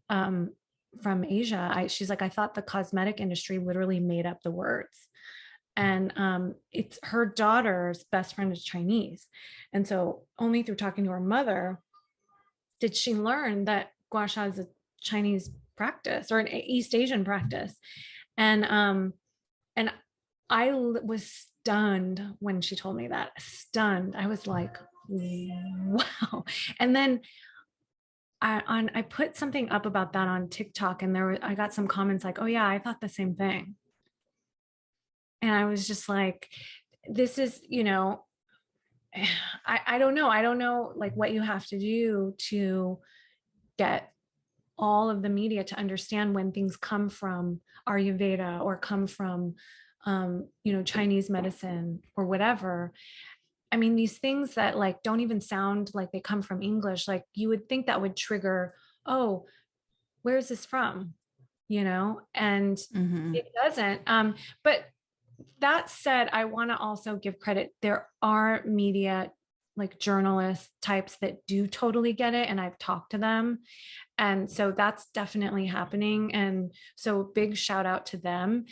from Asia." She's like, "I thought the cosmetic industry literally made up the words." And it's her daughter's best friend is Chinese. And so only through talking to her mother did she learn that gua sha is a Chinese practice or an East Asian practice. And I was stunned when she told me that. Stunned. I was like, wow. And then I put something up about that on TikTok, and I got some comments like, "Oh yeah, I thought the same thing." And I was just like, this is, I don't know. I don't know like what you have to do to get all of the media to understand when things come from Ayurveda or come from Chinese medicine or whatever. I mean, these things that like don't even sound like they come from English, like you would think that would trigger, oh, where's this from? And Mhm. it doesn't. But that said, I want to also give credit. There are media like journalist types that do totally get it, and I've talked to them. And so that's definitely happening. And so big shout out to them.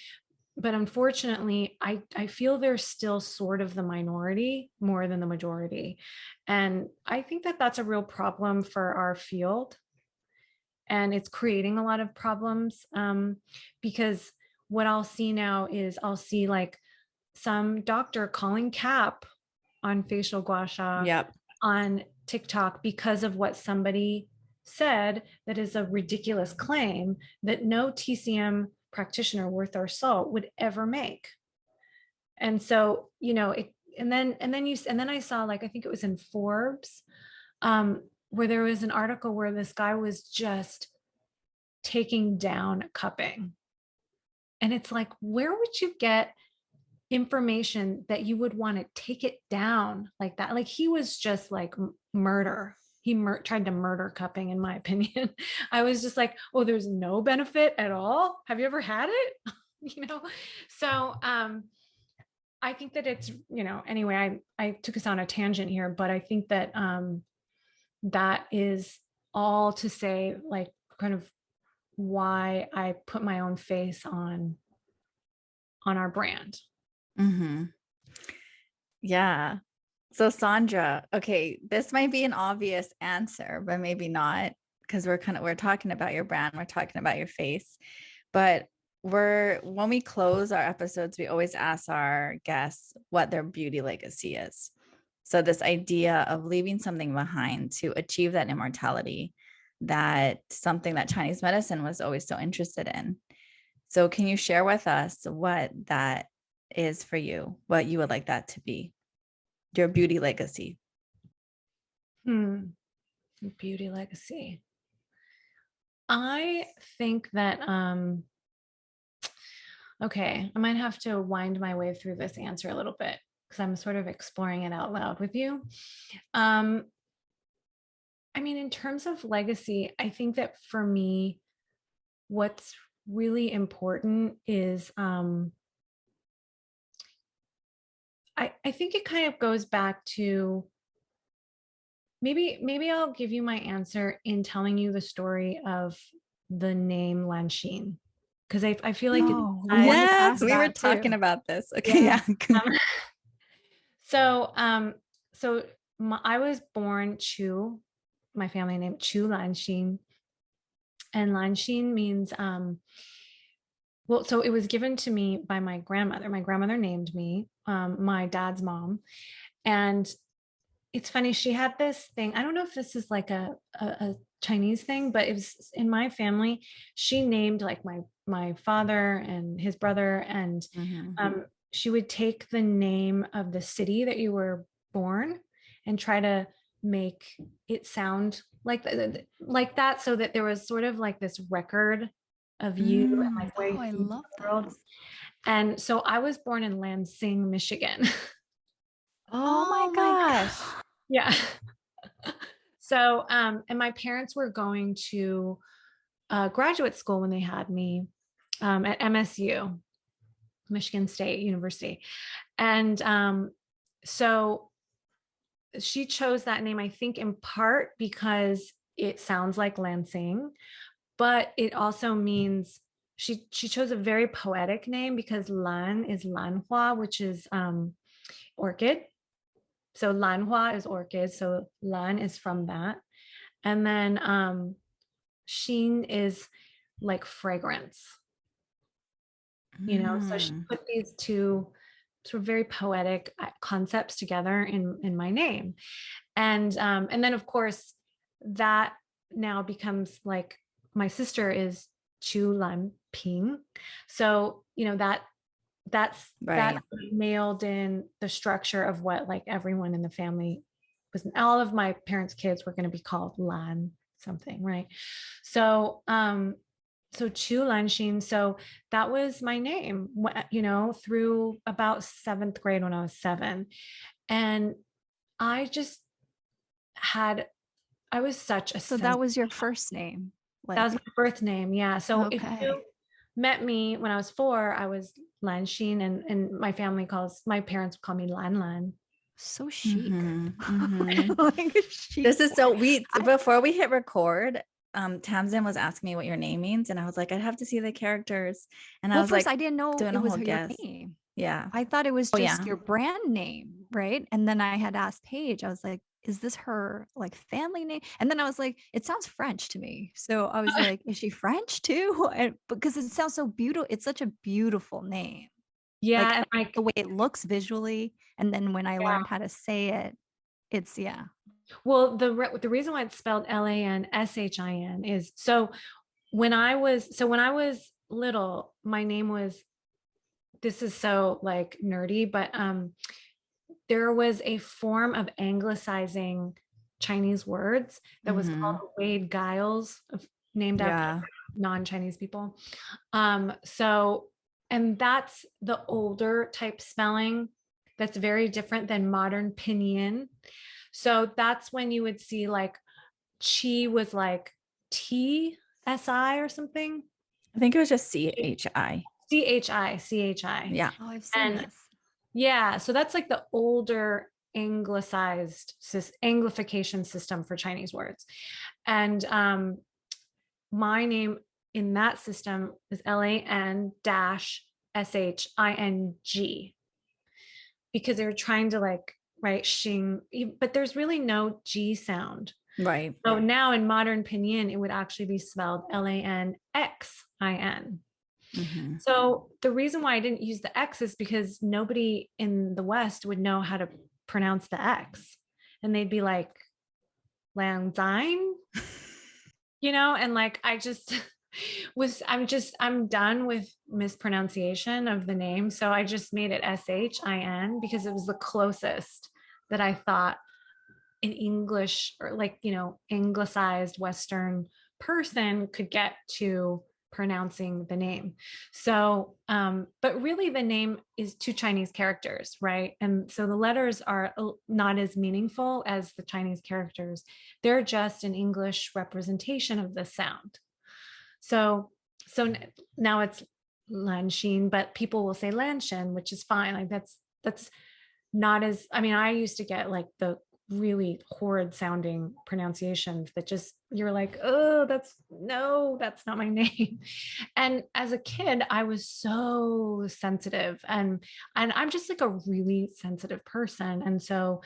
But unfortunately, I feel they're still sort of the minority more than the majority. And I think that that's a real problem for our field. And it's creating a lot of problems because what I'll see now is I'll see like some doctor calling cap on facial gua sha Yep. on TikTok because of what somebody said that is a ridiculous claim that no TCM practitioner worth their salt would ever make. And so, and then I saw like I think it was in Forbes where there was an article where this guy was just taking down cupping. And it's like, where would you get information that you would want to take it down like that? Like he was just like murder. He tried to murder cupping, in my opinion. I was just like, oh, there's no benefit at all. Have you ever had it? So I think that it's, anyway, I took us on a tangent here, but I think that that is all to say, like, kind of why I put my own face on our brand. Mhm. Yeah. So Sandra, okay, this might be an obvious answer, but maybe not, because we're talking about your brand, we're talking about your face. But when we close our episodes, we always ask our guests what their beauty legacy is. So this idea of leaving something behind to achieve that immortality, that something that Chinese medicine was always so interested in. So can you share with us what that is for you, what you would like that to be, your beauty legacy? Beauty legacy. I think that okay, I might have to wind my way through this answer a little bit because I'm sort of exploring it out loud with you. I mean, in terms of legacy, I think that for me, what's really important is I think it kind of goes back to maybe I'll give you my answer in telling you the story of the name Lanshin. because I feel like it's Oh, we inside. wanted to Yes, ask we were that talking too. about this. Okay, Yeah. yeah. Um, so so I was born Chu, my family name Chu Lanshin, and Lanshin means well, so it was given to me by my grandmother. My grandmother named me, my dad's mom. And it's funny, she had this thing. I don't know if this is like a Chinese thing, but it was in my family. She named like my father and his brother, and Mhm. she would take the name of the city that you were born and try to make it sound like that, so that there was sort of like this record of you and Mm. like where Oh, you I came to love the world. this. And so I was born in Lansing, Michigan. Oh my Oh my gosh. God. Yeah. So, and my parents were going to graduate school when they had me at MSU, Michigan State University. And so she chose that name, I think, in part because it sounds like Lansing, but it also means she chose a very poetic name because Lan is Lanhua, which is orchid. So Lanhua is orchid. So Lan is from that. And then Sheen is like fragrance, so she Mm. put these two sort of very poetic concepts together in my name. And then of course that now becomes like, my sister is Chu Lan Ping. So, that Right. mailed in the structure of what like everyone in the family was. All of my parents' kids were going to be called Lan something, right? So so Chu Lanshin. So that was my name, through about seventh grade when I was 7. And I just had, I was such a So sense. that was your first name. That was Like, my birth name. Yeah. So if you okay. met me when I was 4, I was Lanshin, and my parents call me Lan Lan. So chic. Mhm. Mhm. Like chic. This is so we I, before we hit record, Tamsin was asking me what your name means, and I was like, I'd have to see the characters. And I well, was first like I didn't know doing it a was whole your guess. name. Yeah. I thought it was Oh just yeah. your brand name, right? And then I had asked Paige, I was like, is this her like family name? And then I was like, it sounds French to me. So I was like, is she French too? And because it sounds so beautiful. It's such a beautiful name. Yeah. Like And like, the way it looks visually. And then when I yeah. learned how to say it, it's yeah. Well, the reason why it's spelled Lanshin is, when I was little, my name was, this is so like nerdy, but there was a form of anglicizing Chinese words that was called Mhm. Wade Giles, named after Yeah. non-Chinese people. So, and that's the older type spelling that's very different than modern pinyin. So that's when you would see like chi was like TSI or something. I think it was just CHI. CHI. Yeah. Oh, I've seen And this. yeah, so that's like the older anglicized anglification system for Chinese words. And my name in that system is LAN dash SHING, because they're trying to like write Xing, but there's really no G sound. Right. So now in modern pinyin, it would actually be spelled LANXIN. Mhm. So the reason why I didn't use the X is because nobody in the West would know how to pronounce the X. And they'd be like, Lanzine, and like I just I'm done with mispronunciation of the name. So I just made it SHIN because it was the closest that I thought an English, or like, anglicized Western person could get to pronouncing the name. So, but really the name is 2 Chinese characters, right? And so the letters are not as meaningful as the Chinese characters. They're just an English representation of the sound. So now it's Lanshin, but people will say Lanshin, which is fine. Like that's not as, I mean, I used to get like the really horrid sounding pronunciations that just, you're like, oh, that's not my name. And as a kid, I was so sensitive, and I'm just like a really sensitive person. And so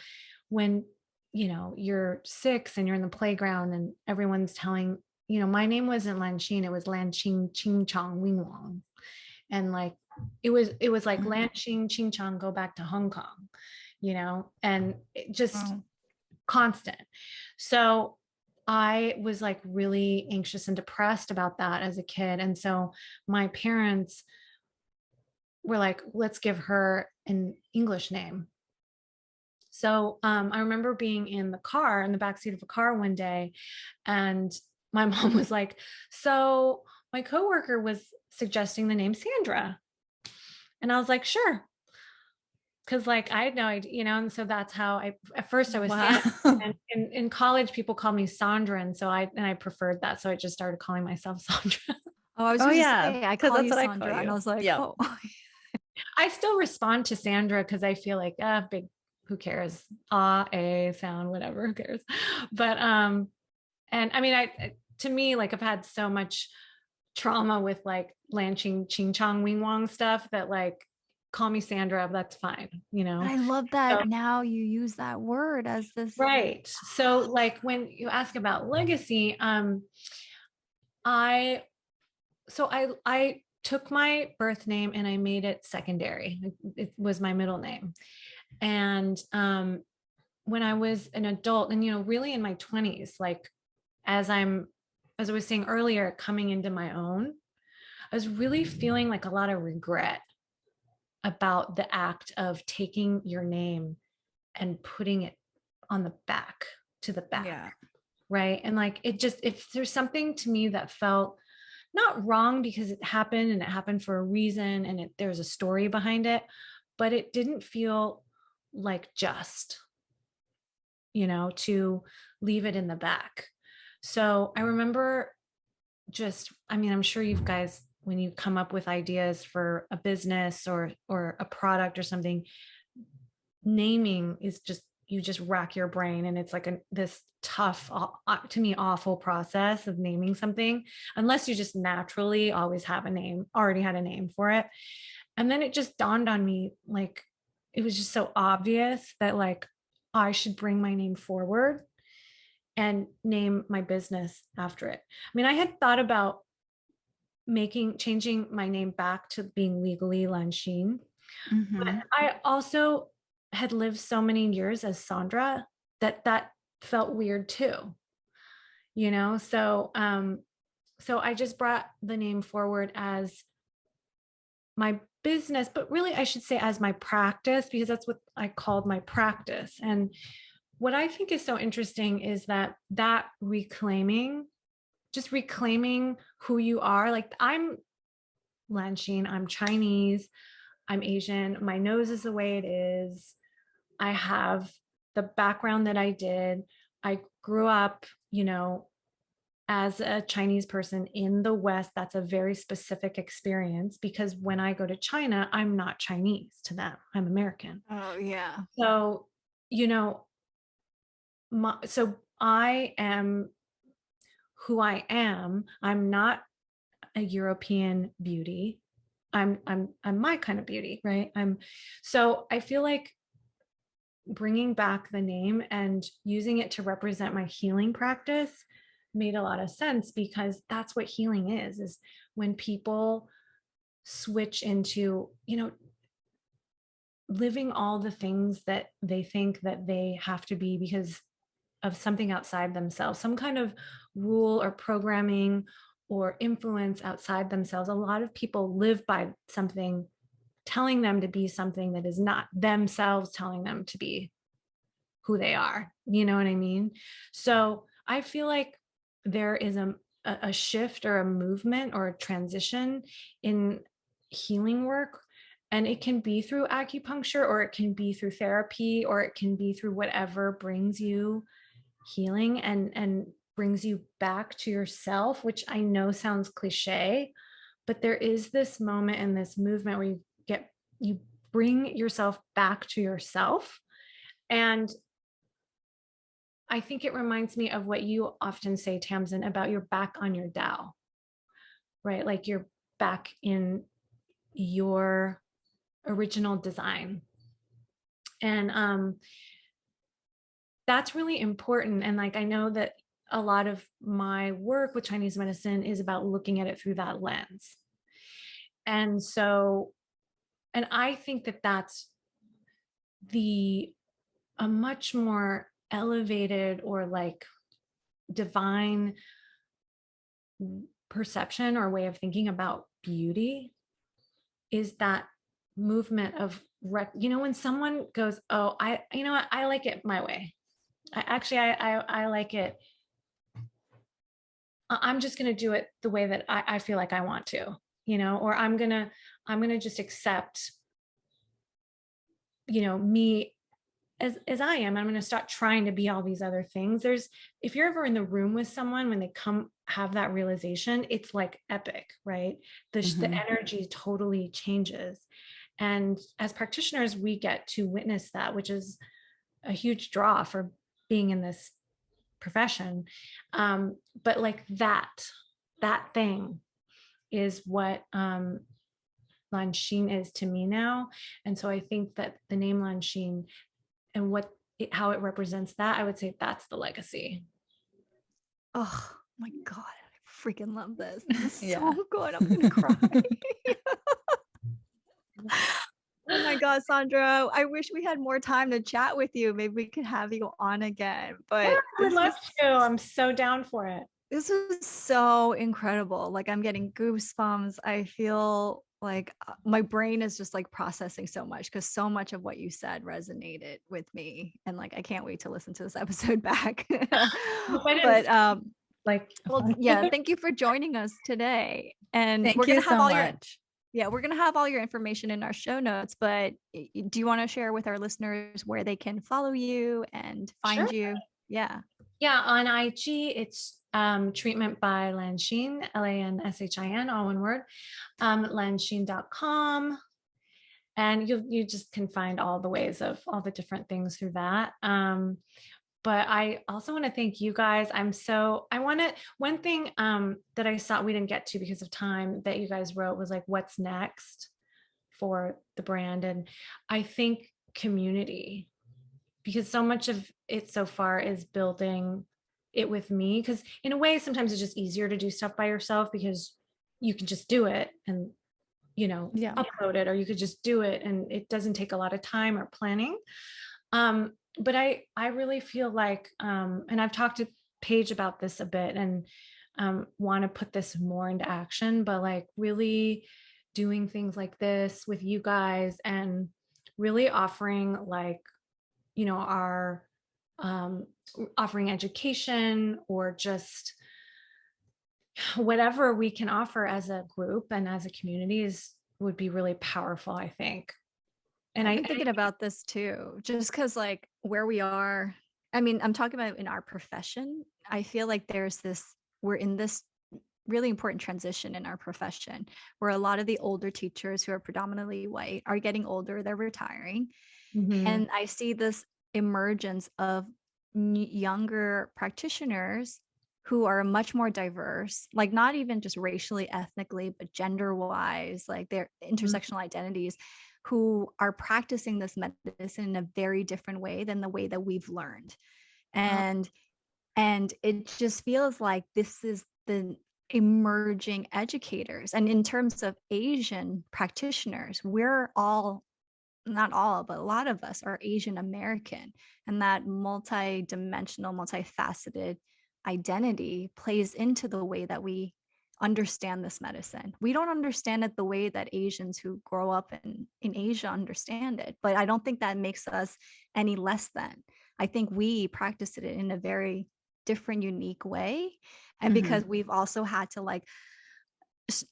when, you're 6 and you're in the playground and everyone's telling, my name wasn't Lanshin, it was Lanshin Ching Chong Wing Wong. And like, it was like Lanshin Ching Chong, go back to Hong Kong, and it just constant. So I was like really anxious and depressed about that as a kid. And so my parents were like, let's give her an English name. So I remember being in the backseat of a car one day, and my mom was like, so my coworker was suggesting the name Sandra. And I was like, sure. Cause like I had no idea, and so that's how at first I was Sandra, and in college people called me Sandra. And so I preferred that. So I just started calling myself Sandra. Oh, I was Oh just yeah, say I because call that's you what I call Sandra, and I you. was like, Yeah. oh. I still respond to Sandra because I feel like, big, who cares? A sound, whatever, who cares? But and I mean, to me, like I've had so much trauma with like Lanching Ching Chong Wing Wong stuff that like, call me Sandra, that's fine, But I love that So, now you use that word as this. right. So like when you ask about legacy, I I took my birth name and I made it secondary. It was my middle name. And when I was an adult and, really in my 20s, like as as I was saying earlier, coming into my own, I was really feeling like a lot of regret about the act of taking your name and putting it on the back to the back. Yeah. Right. And like, if there's something to me that felt not wrong because it happened and it happened for a reason and there's a story behind it, but it didn't feel like just, to leave it in the back. So I remember I'm sure you guys, when you come up with ideas for a business or a product or something, naming is just, you just rack your brain, and it's like this tough, to me, awful process of naming something, unless you just naturally always already had a name for it. And then it just dawned on me, like, it was just so obvious that like I should bring my name forward and name my business after it. I mean, I had thought about changing my name back to being legally Lanshin. But I also had lived so many years as Sandra that felt weird too, so I just brought the name forward as my business, but really I should say as my practice, because that's what I called my practice. And what I think is so interesting is that reclaiming who you are. Like, I'm Lanshin, I'm Chinese, I'm Asian, my nose is the way it is, I have the background that I did. I grew up, as a Chinese person in the West. That's a very specific experience because when I go to China, I'm not Chinese to them. I'm American. Oh yeah. So, so I am who I am. I'm not a European beauty. I'm my kind of beauty, right? So I feel like bringing back the name and using it to represent my healing practice made a lot of sense, because that's what healing is when people switch into, living all the things that they think that they have to be because of something outside themselves, some kind of rule or programming or influence outside themselves. A lot of people live by something telling them to be something that is not themselves telling them to be who they are. You know what I mean? So I feel like there is a shift or a movement or a transition in healing work. And it can be through acupuncture, or it can be through therapy, or it can be through whatever brings you healing and brings you back to yourself, which I know sounds cliche, but there is this moment in this movement where you bring yourself back to yourself. And I think it reminds me of what you often say, Tamsin, about you're back on your Tao, right? Like you're back in your original design. And that's really important. And like, I know that a lot of my work with Chinese medicine is about looking at it through that lens. And so, and I think that that's a much more elevated or like divine perception or way of thinking about beauty, is that movement of when someone goes, oh, you know what, I like it my way. I like it. I'm just going to do it the way that I feel like I want to, or I'm going to just accept, me as I am. I'm going to stop trying to be all these other things. If you're ever in the room with someone, when they come have that realization, it's like epic, right? The energy totally changes. And as practitioners, we get to witness that, which is a huge draw for being in this profession. But like that thing is what Lanshin is to me now. And so I think that the name Lanshin and how it represents that, I would say that's the legacy. Oh my God, I freaking love this. This is Yeah. so good. I'm gonna cry. Oh my God, Sandra, I wish we had more time to chat with you. Maybe we could have you on again. But I would love to. I'm so down for it. This is so incredible. Like I'm getting goosebumps. I feel like my brain is just like processing so much because so much of what you said resonated with me. And like I can't wait to listen to this episode back. But well, yeah, thank you for joining us today. And Thank you so much. We're going to have all your information in our show notes, but do you want to share with our listeners where they can follow you and find you? Yeah. Yeah. On IG, it's treatment by Lanshin, Lanshin, all one word, lanshin.com. And you just can find all the ways of all the different things through that. But I also want to thank you guys. One thing that I saw we didn't get to because of time that you guys wrote was like, what's next for the brand? And I think community, because so much of it so far is building it with me. Because in a way, sometimes it's just easier to do stuff by yourself because you can just do it and, upload it, or you could just do it and it doesn't take a lot of time or planning. But I really feel like, and I've talked to Paige about this a bit and want to put this more into action, but like really doing things like this with you guys and really offering like, our offering education or just whatever we can offer as a group and as a community would be really powerful, I think. And I've been thinking about this too, just because like where we are, I mean, I'm talking about in our profession. I feel like we're in this really important transition in our profession where a lot of the older teachers who are predominantly white are getting older, they're retiring. And I see this emergence of younger practitioners who are much more diverse, like not even just racially, ethnically, but gender wise, like their intersectional identities, who are practicing this medicine in a very different way than the way that we've learned. And it just feels like this is the emerging educators. And in terms of Asian practitioners, we're all, not all, but a lot of us are Asian American, and that multi-dimensional, multifaceted identity plays into the way that we understand this medicine. We don't understand it the way that Asians who grow up in Asia understand it, but I don't think that makes us any less than. I think we practice it in a very different, unique way. And because we've also had to like,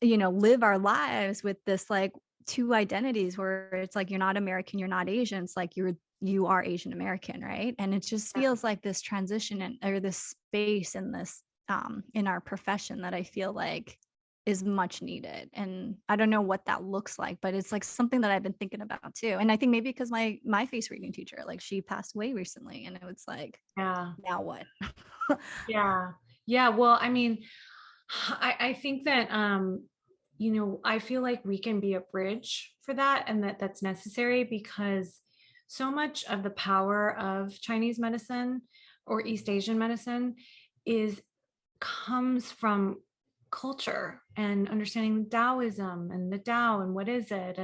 live our lives with this like two identities where it's like, you're not American, you're not Asian. It's like you are Asian American, right? And it just feels like this transition or this space in this in our profession that I feel like is much needed. And I don't know what that looks like, but it's like something that I've been thinking about too. And I think maybe because my face reading teacher, like she passed away recently, and it was like, Yeah. now what? Yeah. Yeah. Well, I mean, I think that, I feel like we can be a bridge for that, and that's necessary, because so much of the power of Chinese medicine or East Asian medicine is comes from culture and understanding Taoism and the Tao and what is it.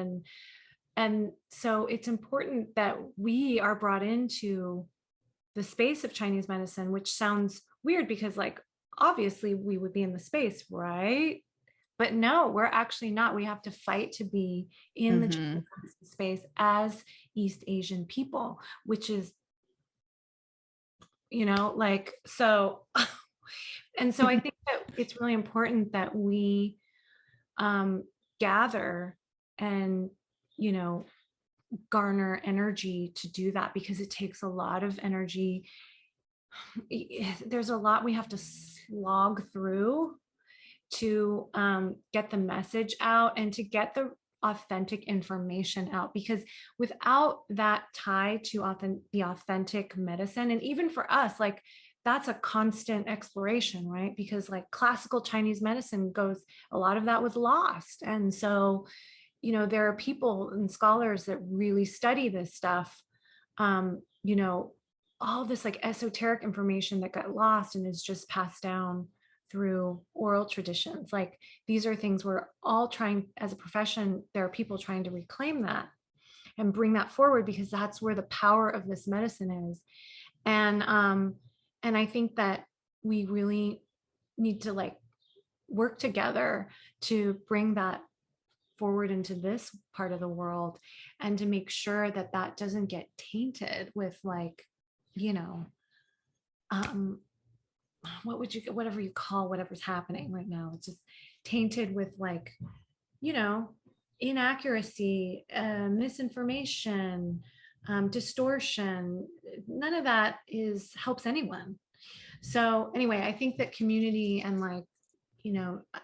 And so it's important that we are brought into the space of Chinese medicine, which sounds weird because, like, obviously we would be in the space, right? But no, we're actually not. We have to fight to be in the Mm-hmm. Chinese medicine space as East Asian people, which is, like, so. And so I think that it's really important that we gather and, garner energy to do that, because it takes a lot of energy. There's a lot we have to slog through to get the message out and to get the authentic information out, because without that tie to the authentic medicine, and even for us, like, that's a constant exploration, right? Because, like, classical Chinese medicine goes, a lot of that was lost. And so, there are people and scholars that really study this stuff, all this, like, esoteric information that got lost and is just passed down through oral traditions. Like, these are things we're all trying, as a profession, there are people trying to reclaim that and bring that forward, because that's where the power of this medicine is. And I think that we really need to, like, work together to bring that forward into this part of the world, and to make sure that that doesn't get tainted with, like, um whatever you call whatever's happening right now. It's just tainted with, like, you know inaccuracy, misinformation, distortion. None of that helps anyone. So anyway, I think that community and, like,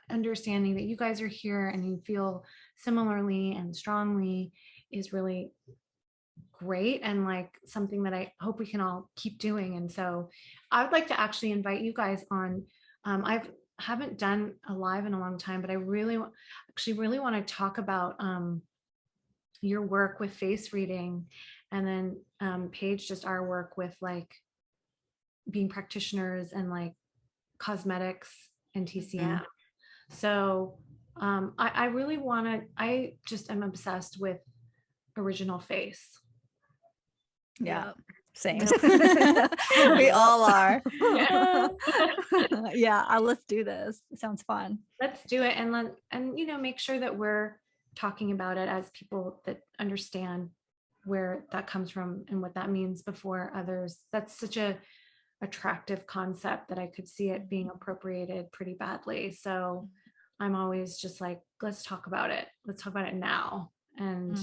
understanding that you guys are here and you feel similarly and strongly is really great, and, like, something that I hope we can all keep doing. And so I would like to actually invite you guys on. I haven't done a live in a long time, but I really want to talk about your work with face reading, and then Paige, just our work with, like, being practitioners and, like, cosmetics and TCM. So I really want to, I just am obsessed with original face. Yeah, same. Yeah. We all are. Yeah, let's do this. It sounds fun. Let's do it. And make sure that we're talking about it as people that understand where that comes from and what that means before others. That's such a attractive concept that I could see it being appropriated pretty badly. So I'm always just like, let's talk about it. Let's talk about it now, and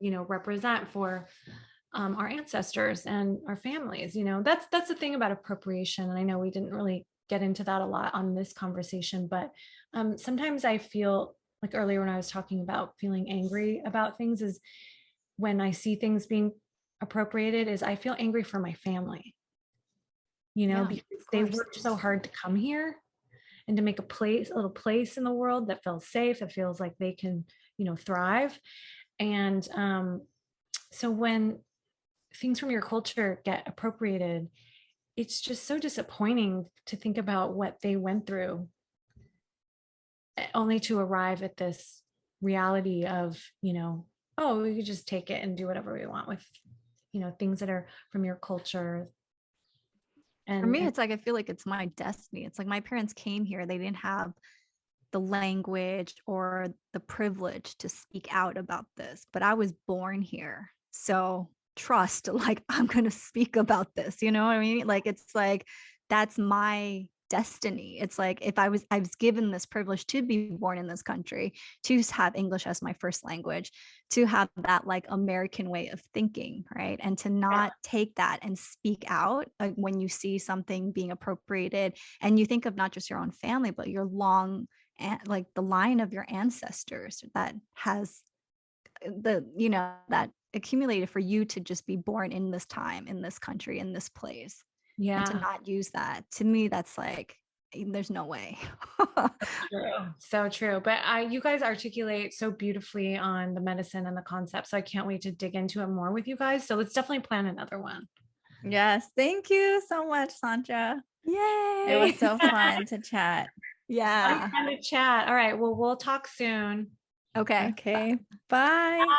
represent for our ancestors and our families. That's the thing about appropriation. And I know we didn't really get into that a lot on this conversation, but sometimes I feel like, earlier when I was talking about feeling angry about things, is when I see things being appropriated, is I feel angry for my family, because they worked so hard to come here and to make a little place in the world that feels safe, that feels like they can, thrive. And so when things from your culture get appropriated, it's just so disappointing to think about what they went through, only to arrive at this reality of, oh, we could just take it and do whatever we want with, things that are from your culture. For me, it's like, I feel like it's my destiny. It's like my parents came here, they didn't have the language or the privilege to speak out about this, but I was born here. So trust, like, I'm going to speak about this. You know what I mean? Like, it's like, that's my destiny. It's like, if I was given this privilege to be born in this country, to have English as my first language, to have that, like, American way of thinking, right? And to not take that and speak out when you see something being appropriated, and you think of not just your own family, but your long like the line of your ancestors that has that accumulated for you to just be born in this time, in this country, in this place, and to Yeah. not use that. To me, that's like, there's no way. True. So true. But you guys articulate so beautifully on the medicine and the concept. So I can't wait to dig into it more with you guys. So let's definitely plan another one. Yes. Thank you so much, Sandra. It Yay. was so fun to chat. Yeah. Fun to chat. All right. Well, we'll talk soon. Okay. Okay. Bye. Bye.